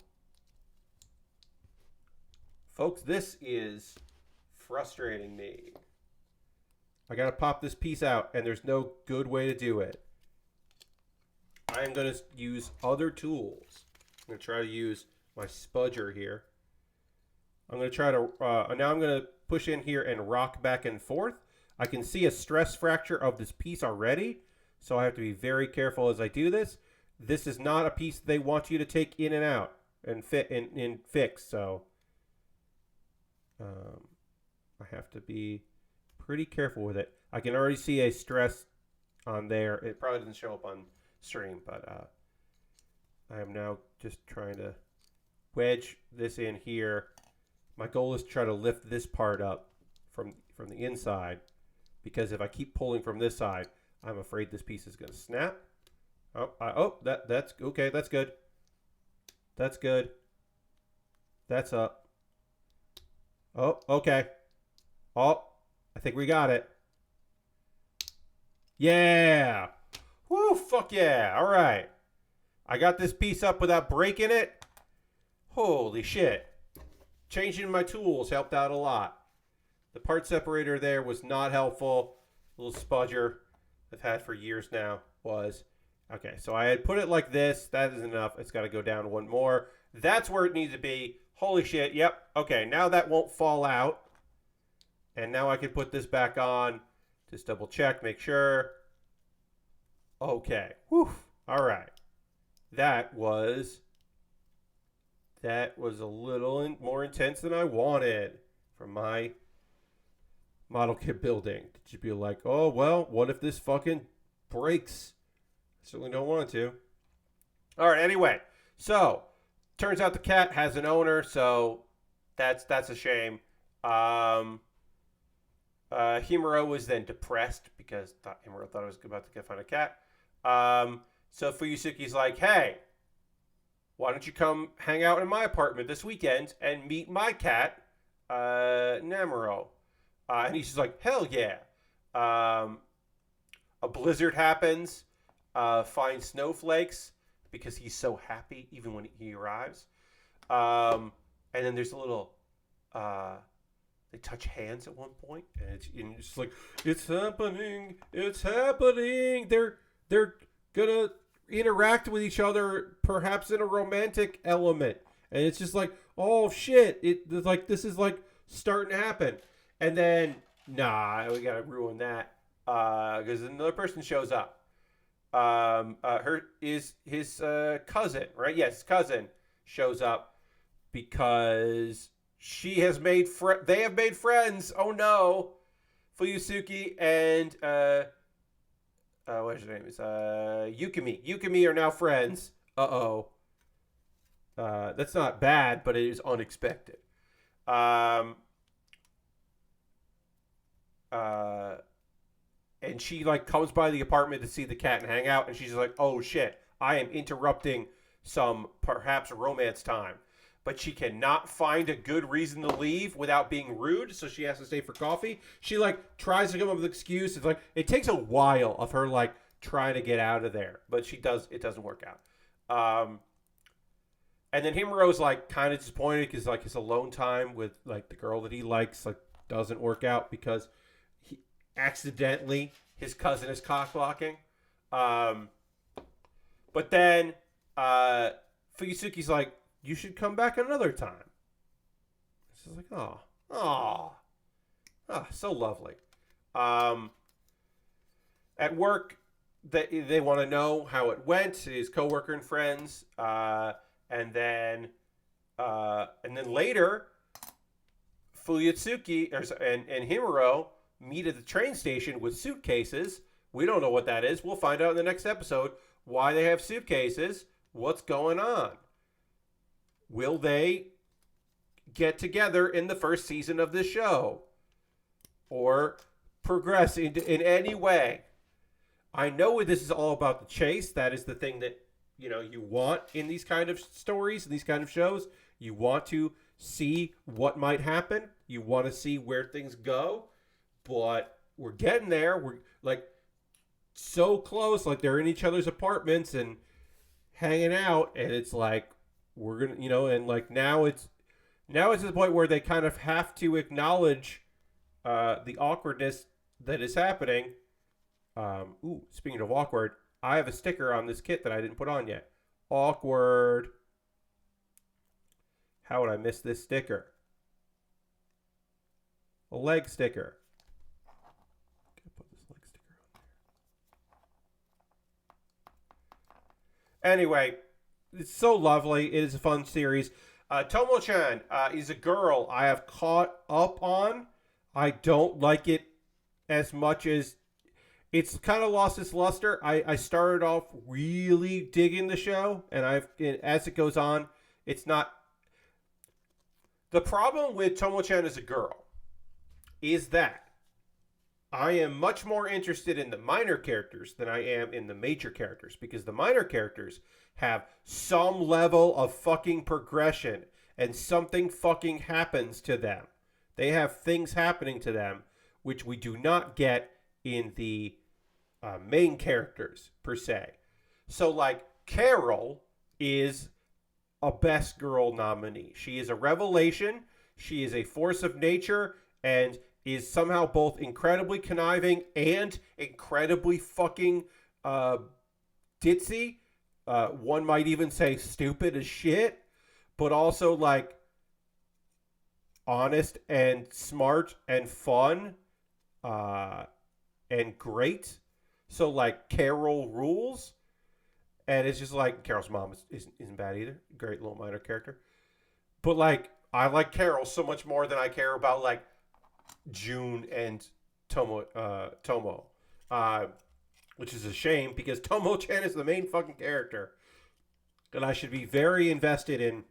folks, this is frustrating me. I got to pop this piece out, and there's no good way to do it. I am going to use other tools. I'm going to try to use my spudger here. I'm going to try to, now I'm going to push in here and rock back and forth. I can see a stress fracture of this piece already, so I have to be very careful as I do this. This is not a piece they want you to take in and out and fit and fix, so I have to be pretty careful with it. I can already see a stress on there. It probably doesn't show up on stream, but I am now just trying to wedge this in here. My goal is to try to lift this part up from the inside, because if I keep pulling from this side, I'm afraid this piece is going to snap. That's okay. That's good. That's good. That's up. Oh, okay. Oh, I think we got it. Yeah. Woo, fuck yeah. All right. I got this piece up without breaking it. Holy shit. Changing my tools helped out a lot. The part separator there was not helpful. Little spudger I've had for years now was. Okay, so I had put it like this. That is enough. It's got to go down one more. That's where it needs to be. Holy shit. Yep. Okay, now that won't fall out. And now I can put this back on. Just double check, make sure. Okay. Whew. All right. That was a little more intense than I wanted from my model kit building. Did you be like, oh, well, what if this fucking breaks? I certainly don't want it to. All right, anyway. So, turns out the cat has an owner, so that's a shame. Himuro was then depressed because Himuro thought I was about to find a cat. So Fuyusuki's like, hey, why don't you come hang out in my apartment this weekend and meet my cat, Namuro? And he's just like, hell yeah. A blizzard happens. Finds snowflakes because he's so happy even when he arrives. And then there's a little... they touch hands at one point, and it's just like, it's happening. They're gonna interact with each other, perhaps in a romantic element, and it's just like, oh shit, it's like this is like starting to happen, and then nah, we gotta ruin that because another person shows up. His cousin, right? Yes, cousin shows up because She has made they have made friends. Oh no. Fuyusuki and what is her name? Is Yukimi. Yukimi are now friends. Uh-oh. That's not bad, but it is unexpected. And she like comes by the apartment to see the cat and hang out, and she's like, "Oh shit, I am interrupting some perhaps romance time." But she cannot find a good reason to leave without being rude, so she has to stay for coffee. She like tries to come up with an excuse. It's like it takes a while of her like trying to get out of there, but she does. It doesn't work out. And then Himuro's like kind of disappointed because like his alone time with like the girl that he likes like doesn't work out because he accidentally his cousin is cock blocking. But then Fuyusuki's like, you should come back another time. She's like, so lovely. At work, they want to know how it went. His coworker and friends, and then later, Fuyutsuki and Himuro meet at the train station with suitcases. We don't know what that is. We'll find out in the next episode why they have suitcases. What's going on? Will they get together in the first season of this show? Or progress in any way? I know this is all about the chase. That is the thing that, you want in these kind of stories, in these kind of shows. You want to see what might happen. You want to see where things go. But we're getting there. We're like so close. Like they're in each other's apartments and hanging out. And it's like, we're going to, and like now it's to the point where they kind of have to acknowledge the awkwardness that is happening. Speaking of awkward, I have a sticker on this kit that I didn't put on yet. Awkward. How would I miss this sticker? A leg sticker. Gotta put this leg sticker on there. Anyway, it's so lovely. It is a fun series. Tomo-chan is a girl I have caught up on. I don't like it as much as it's kind of lost its luster. I started off really digging the show, and as it goes on, it's not. The problem with Tomo-chan as a girl is that I am much more interested in the minor characters than I am in the major characters, because the minor characters have some level of fucking progression and something fucking happens to them. They have things happening to them which we do not get in the main characters per se. So like Carol is a best girl nominee. She is a revelation. She is a force of nature and is somehow both incredibly conniving and incredibly fucking ditzy. One might even say stupid as shit, but also like honest and smart and fun and great. So like Carol rules. And it's just like Carol's mom isn't bad either. Great little minor character. But like I like Carol so much more than I care about like June and Tomo. Which is a shame because Tomo-chan is the main fucking character. And I should be very invested in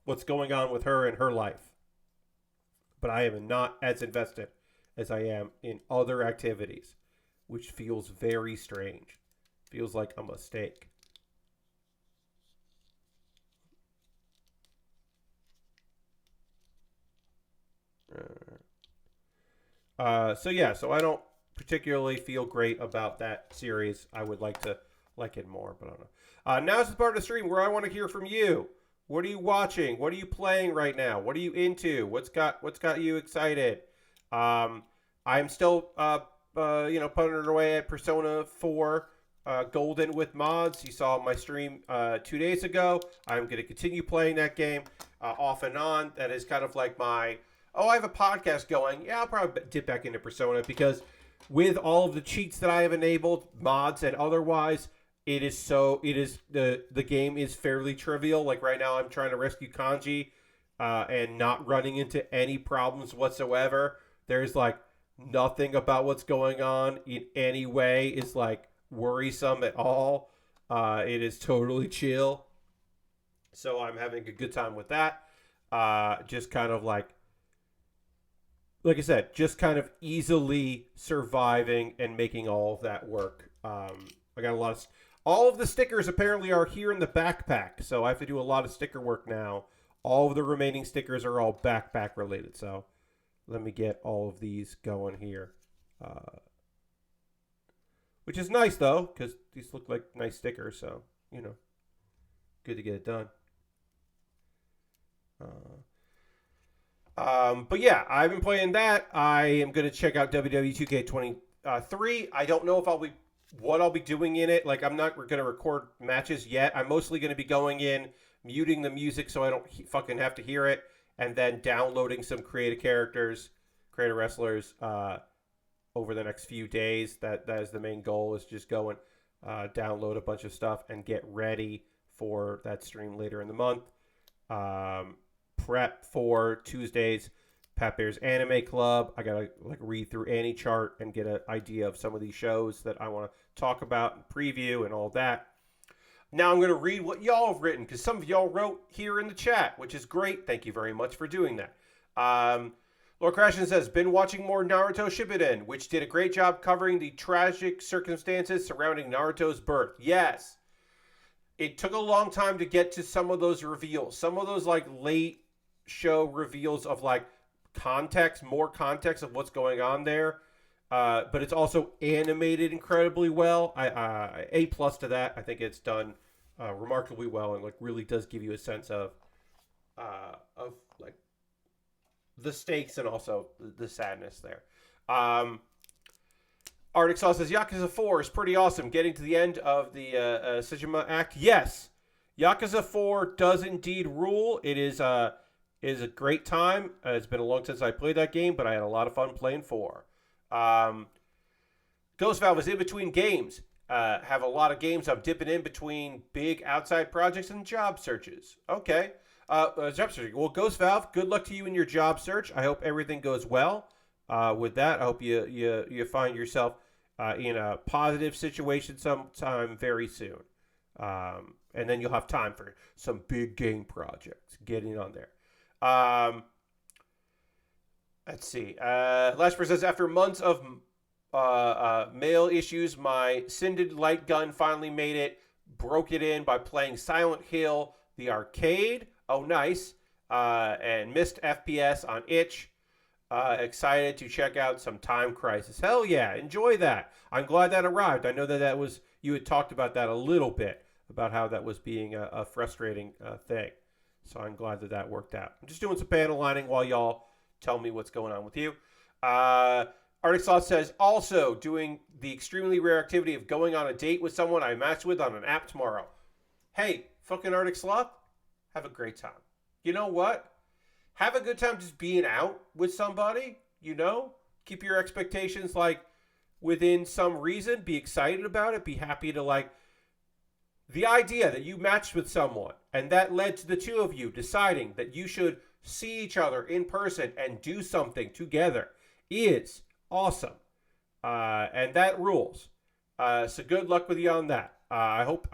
what's going on with her and her life. But I am not as invested as I am in other activities, which feels very strange. Feels like a mistake. So I don't particularly feel great about that series. I would like to like it more, but I don't know. Now's the part of the stream where I want to hear from you. What are you watching? What are you playing right now? What are you into? What's got you excited? I'm still putting away at Persona 4 Golden with mods. You saw my stream 2 days ago. I'm going to continue playing that game off and on. That is kind of like my I have a podcast going. Yeah, I'll probably dip back into Persona because with all of the cheats that I have enabled, mods and otherwise, the game is fairly trivial. Like right now I'm trying to rescue Kanji and not running into any problems whatsoever. There's like nothing about what's going on in any way is like worrisome at all. It is totally chill. So I'm having a good time with that. Just kind of like I said, just kind of easily surviving and making all of that work. I got a lot of, all of the stickers apparently are here in the backpack, so I have to do a lot of sticker work now. All of the remaining stickers are all backpack related, so let me get all of these going here. Which is nice though, because these look like nice stickers, so, you know, good to get it done. But yeah, I've been playing that. I am going to check out WWE 2K23. I don't know if what I'll be doing in it. Like, I'm not going to record matches yet. I'm mostly going to be going in, muting the music so I don't fucking have to hear it, and then downloading some creative wrestlers over the next few days. That is the main goal, is just go and download a bunch of stuff and get ready for that stream later in the month. Prep for Tuesday's Pat Bear's Anime Club. I gotta like read through Annie Chart and get an idea of some of these shows that I want to talk about and preview and all that. Now I'm gonna read what y'all have written, because some of y'all wrote here in the chat, which is great. Thank you very much for doing that. Lord Crashin says, been watching more Naruto Shippuden, which did a great job covering the tragic circumstances surrounding Naruto's birth. Yes. It took a long time to get to some of those reveals. Some of those like late show reveals of like more context of what's going on there. But it's also animated incredibly well. A plus to that. I think it's done remarkably well and like really does give you a sense of like the stakes and also the sadness there. Arctic Sauce says, Yakuza 4 is pretty awesome. Getting to the end of the Sejima Act. Yes, Yakuza 4 does indeed rule. It is a great time. It's been a long time since I played that game, but I had a lot of fun playing 4. Ghost Valve is in between games. Have a lot of games. I'm dipping in between big outside projects and job searches. Okay. Job searching. Well, Ghost Valve, good luck to you in your job search. I hope everything goes well. With that, I hope you find yourself in a positive situation sometime very soon. And then you'll have time for some big game projects. Getting on there. Let's see. Lashper says, after months of mail issues, my Sinded light gun finally made it. Broke it in by playing Silent Hill, the arcade. Oh, nice. And missed FPS on itch. Excited to check out some Time Crisis. Hell yeah, enjoy that. I'm glad that arrived. I know that was, you had talked about that a little bit, about how that was being a frustrating thing. So I'm glad that worked out. I'm just doing some panel lining while y'all tell me what's going on with you. Arctic Sauce says, also doing the extremely rare activity of going on a date with someone I matched with on an app tomorrow. Hey, fucking Arctic Sloth, have a great time. You know what? Have a good time just being out with somebody, you know? Keep your expectations, like, within some reason. Be excited about it. Be happy to, like, the idea that you matched with someone and that led to the two of you deciding that you should see each other in person and do something together is awesome. And that rules. So good luck with you on that. I hope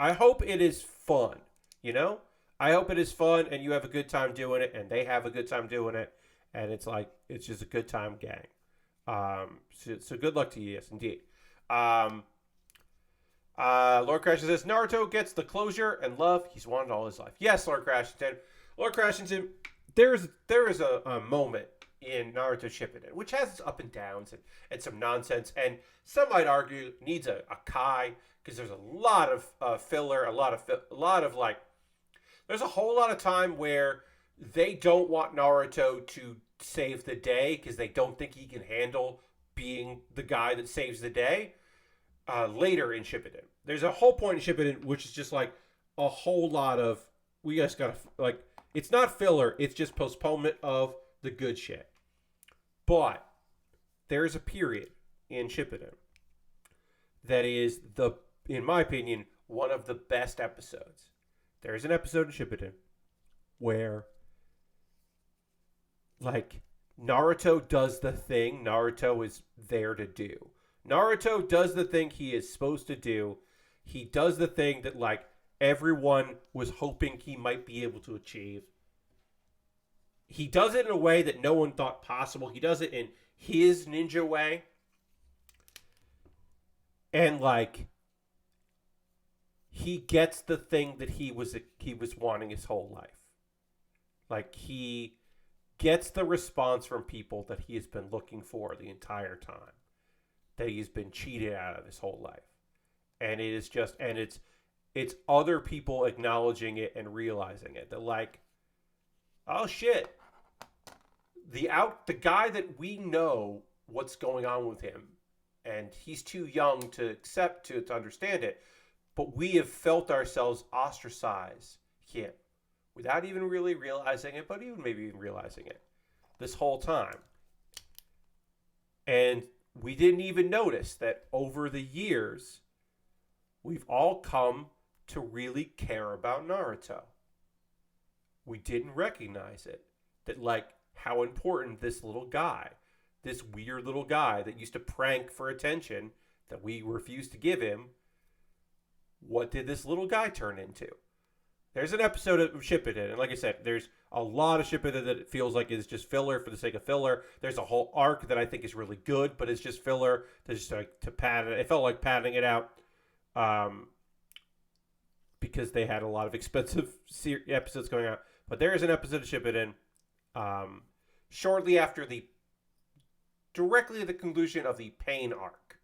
it is fun, you know? I hope it is fun and you have a good time doing it and they have a good time doing it. And it's like, it's just a good time gang. So good luck to you. Yes, indeed. Lord Crashington says, Naruto gets the closure and love he's wanted all his life. Yes, Lord Crashington. Lord Crashington, there is a moment in Naruto Shippuden, which has its up and downs and some nonsense, and some might argue needs a Kai, because there's a lot of filler, a lot of like, there's a whole lot of time where they don't want Naruto to save the day because they don't think he can handle being the guy that saves the day. Later in Shippuden, there's a whole point in Shippuden which is just like a whole lot of, we just gotta, like, it's not filler, it's just postponement of the good shit. But there's a period in Shippuden that is in my opinion, one of the best episodes. There's an episode in Shippuden where like, Naruto does the thing Naruto is there to do. Naruto does the thing he is supposed to do. He does the thing that, like, everyone was hoping he might be able to achieve. He does it in a way that no one thought possible. He does it in his ninja way. And, like, he gets the thing that he was wanting his whole life. Like, he gets the response from people that he has been looking for the entire time, that he's been cheated out of his whole life. And it is just, and it's other people acknowledging it and realizing it, that, like, oh shit, the guy that we know what's going on with him, and he's too young to accept, to understand it, but we have felt ourselves ostracize him without even really realizing it, but even maybe even realizing it this whole time. And we didn't even notice that over the years, we've all come to really care about Naruto. We didn't recognize it. That, like, how important this little guy, this weird little guy that used to prank for attention that we refused to give him, what did this little guy turn into? There's an episode of Shippuden, and like I said, there's a lot of Shippuden that it feels like is just filler for the sake of filler. There's a whole arc that I think is really good, but it's just filler. There's just, like, to pad it. It felt like padding it out, because they had a lot of expensive episodes going out. But there is an episode of Shippuden, shortly after directly at the conclusion of the Pain arc.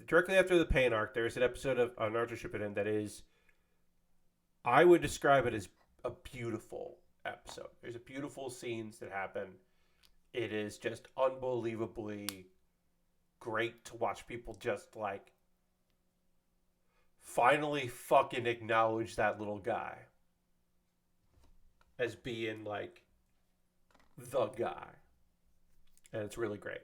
Directly after the Pain arc, there's an episode of Naruto Shippuden that is, I would describe it as a beautiful episode. There's a beautiful scenes that happen. It is just unbelievably great to watch people just, like, finally fucking acknowledge that little guy as being, like, the guy. And it's really great.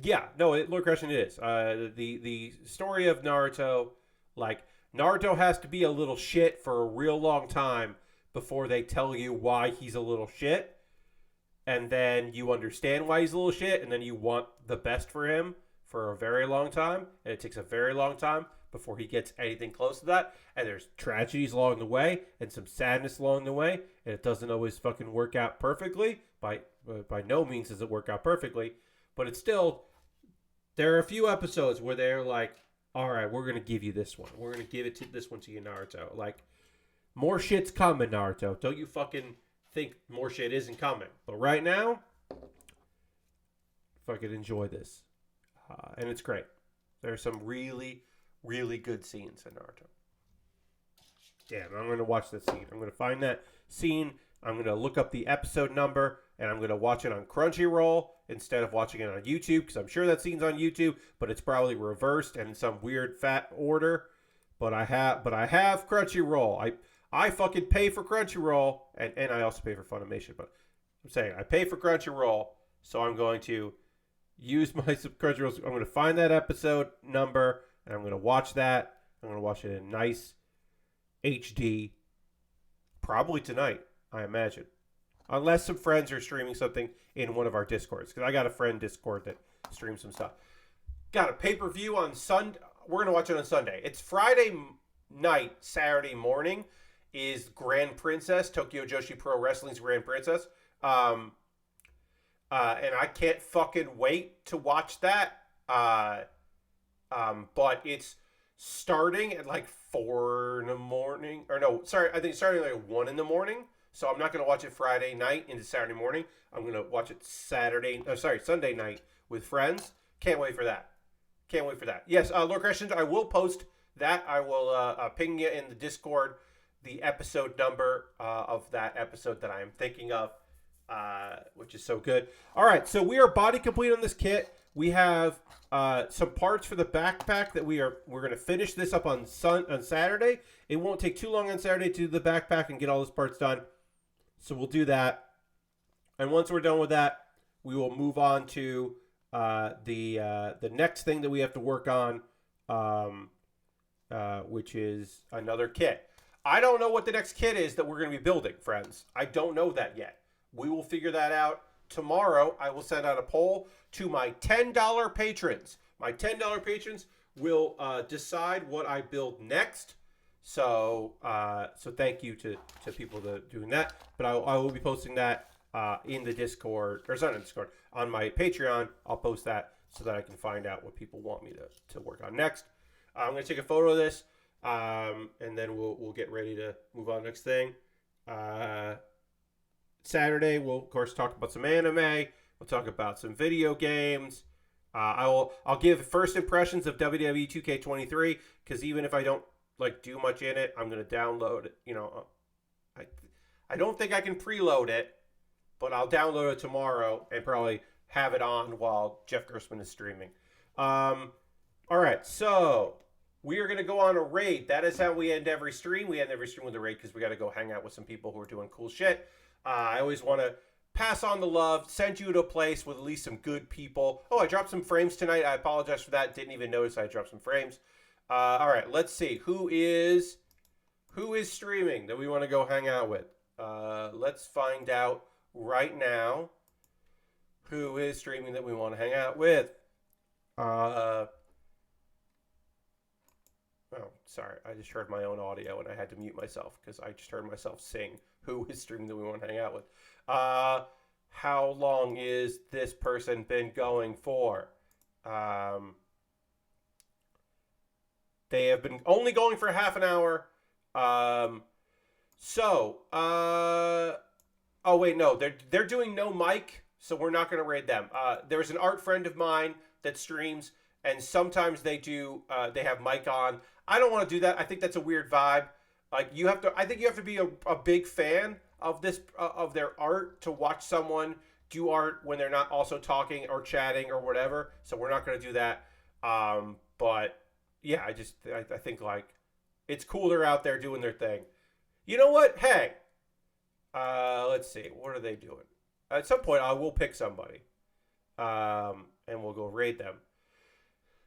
Yeah, no, Lord Crushing it is. The story of Naruto, like, Naruto has to be a little shit for a real long time before they tell you why he's a little shit. And then you understand why he's a little shit, and then you want the best for him for a very long time. And it takes a very long time before he gets anything close to that. And there's tragedies along the way and some sadness along the way. And it doesn't always fucking work out perfectly. By no means does it work out perfectly. But it's still, there are a few episodes where they're like, all right, we're going to give you this one. We're going to give this one to you, Naruto. Like, more shit's coming, Naruto. Don't you fucking think more shit isn't coming. But right now, fucking enjoy this. And it's great. There are some really, really good scenes in Naruto. Damn, I'm going to watch that scene. I'm going to find that scene. I'm going to look up the episode number, and I'm going to watch it on Crunchyroll instead of watching it on YouTube, because I'm sure that scene's on YouTube, but it's probably reversed and in some weird fat order. But I have Crunchyroll. I fucking pay for Crunchyroll, and I also pay for Funimation. But I'm saying I pay for Crunchyroll, so I'm going to use my Crunchyroll. I'm going to find that episode number, and I'm going to watch that. I'm going to watch it in nice HD, probably tonight, I imagine. Unless some friends are streaming something in one of our Discords. Because I got a friend Discord that streams some stuff. Got a pay-per-view on Sunday. We're going to watch it on Sunday. It's Friday night, Saturday morning is Grand Princess, Tokyo Joshi Pro Wrestling's Grand Princess. And I can't fucking wait to watch that. But it's starting at like 4 in the morning. Or no, sorry, I think it's starting at like 1 in the morning. So I'm not going to watch it Friday night into Saturday morning. I'm going to watch it Sunday night with friends. Can't wait for that. Can't wait for that. Yes, Lord Christians, I will post that. I will ping you in the Discord the episode number of that episode that I am thinking of, which is so good. All right, so we are body complete on this kit. We have some parts for the backpack that we're going to finish this up on Saturday. It won't take too long on Saturday to do the backpack and get all those parts done. So we'll do that. And once we're done with that, we will move on to the next thing that we have to work on, which is another kit. I don't know what the next kit is that we're going to be building, friends. I don't know that yet. We will figure that out tomorrow. I will send out a poll to my $10 patrons. My $10 patrons will decide what I build next. So thank you to people that are doing that. But I will be posting that in the Discord, or it's not in Discord, on my Patreon. I'll post that so that I can find out what people want me to work on next. I'm going to take a photo of this, and then we'll get ready to move on to the next thing. Saturday, we'll, of course, talk about some anime. We'll talk about some video games. I'll give first impressions of WWE 2K23, because even if I don't do much in it, I'm going to download it. I don't think I can preload it, but I'll download it tomorrow and probably have it on while Jeff Gerstmann is streaming. All right, so we are going to go on a raid. That is how we end every stream. We end every stream with a raid because we got to go hang out with some people who are doing cool shit. I always want to pass on the love, send you to a place with at least some good people. Oh, I dropped some frames tonight. I apologize for that. Didn't even notice I dropped some frames. All right, let's see. Who is streaming that we want to go hang out with? Let's find out right now who is streaming that we want to hang out with. Oh, sorry. I just heard my own audio and I had to mute myself because I just heard myself sing who is streaming that we want to hang out with. How long is this person been going for? They have been only going for half an hour. Oh wait, no, they're doing no mic, so we're not going to raid them. There's an art friend of mine that streams, and sometimes they do. They have mic on. I don't want to do that. I think that's a weird vibe. I think you have to be a big fan of this of their art to watch someone do art when they're not also talking or chatting or whatever. So we're not going to do that. But yeah, I think it's cool they're out there doing their thing. You know what? Hey, let's see. What are they doing? At some point, I will pick somebody, and we'll go raid them.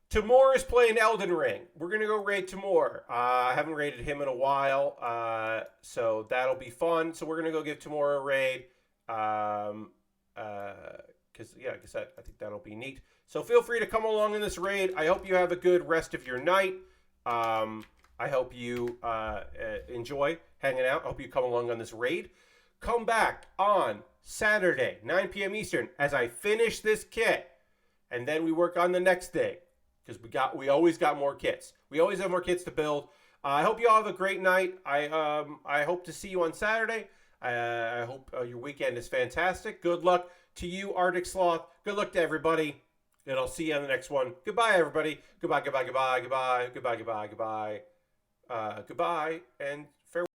Timur is playing Elden Ring. We're going to go raid Timur. I haven't raided him in a while, so that'll be fun. So we're going to go give Timur a raid, because, yeah, like I said, I think that'll be neat. So feel free to come along in this raid. I hope you have a good rest of your night. I hope you enjoy hanging out. I hope you come along on this raid. Come back on Saturday, 9 p.m. Eastern, as I finish this kit, and then we work on the next thing. Because we always got more kits. We always have more kits to build. I hope you all have a great night. I hope to see you on Saturday. I hope your weekend is fantastic. Good luck to you, Arctic Sloth. Good luck to everybody. And I'll see you on the next one. Goodbye, everybody. Goodbye, goodbye, goodbye, goodbye, goodbye, goodbye, goodbye. Goodbye, and farewell.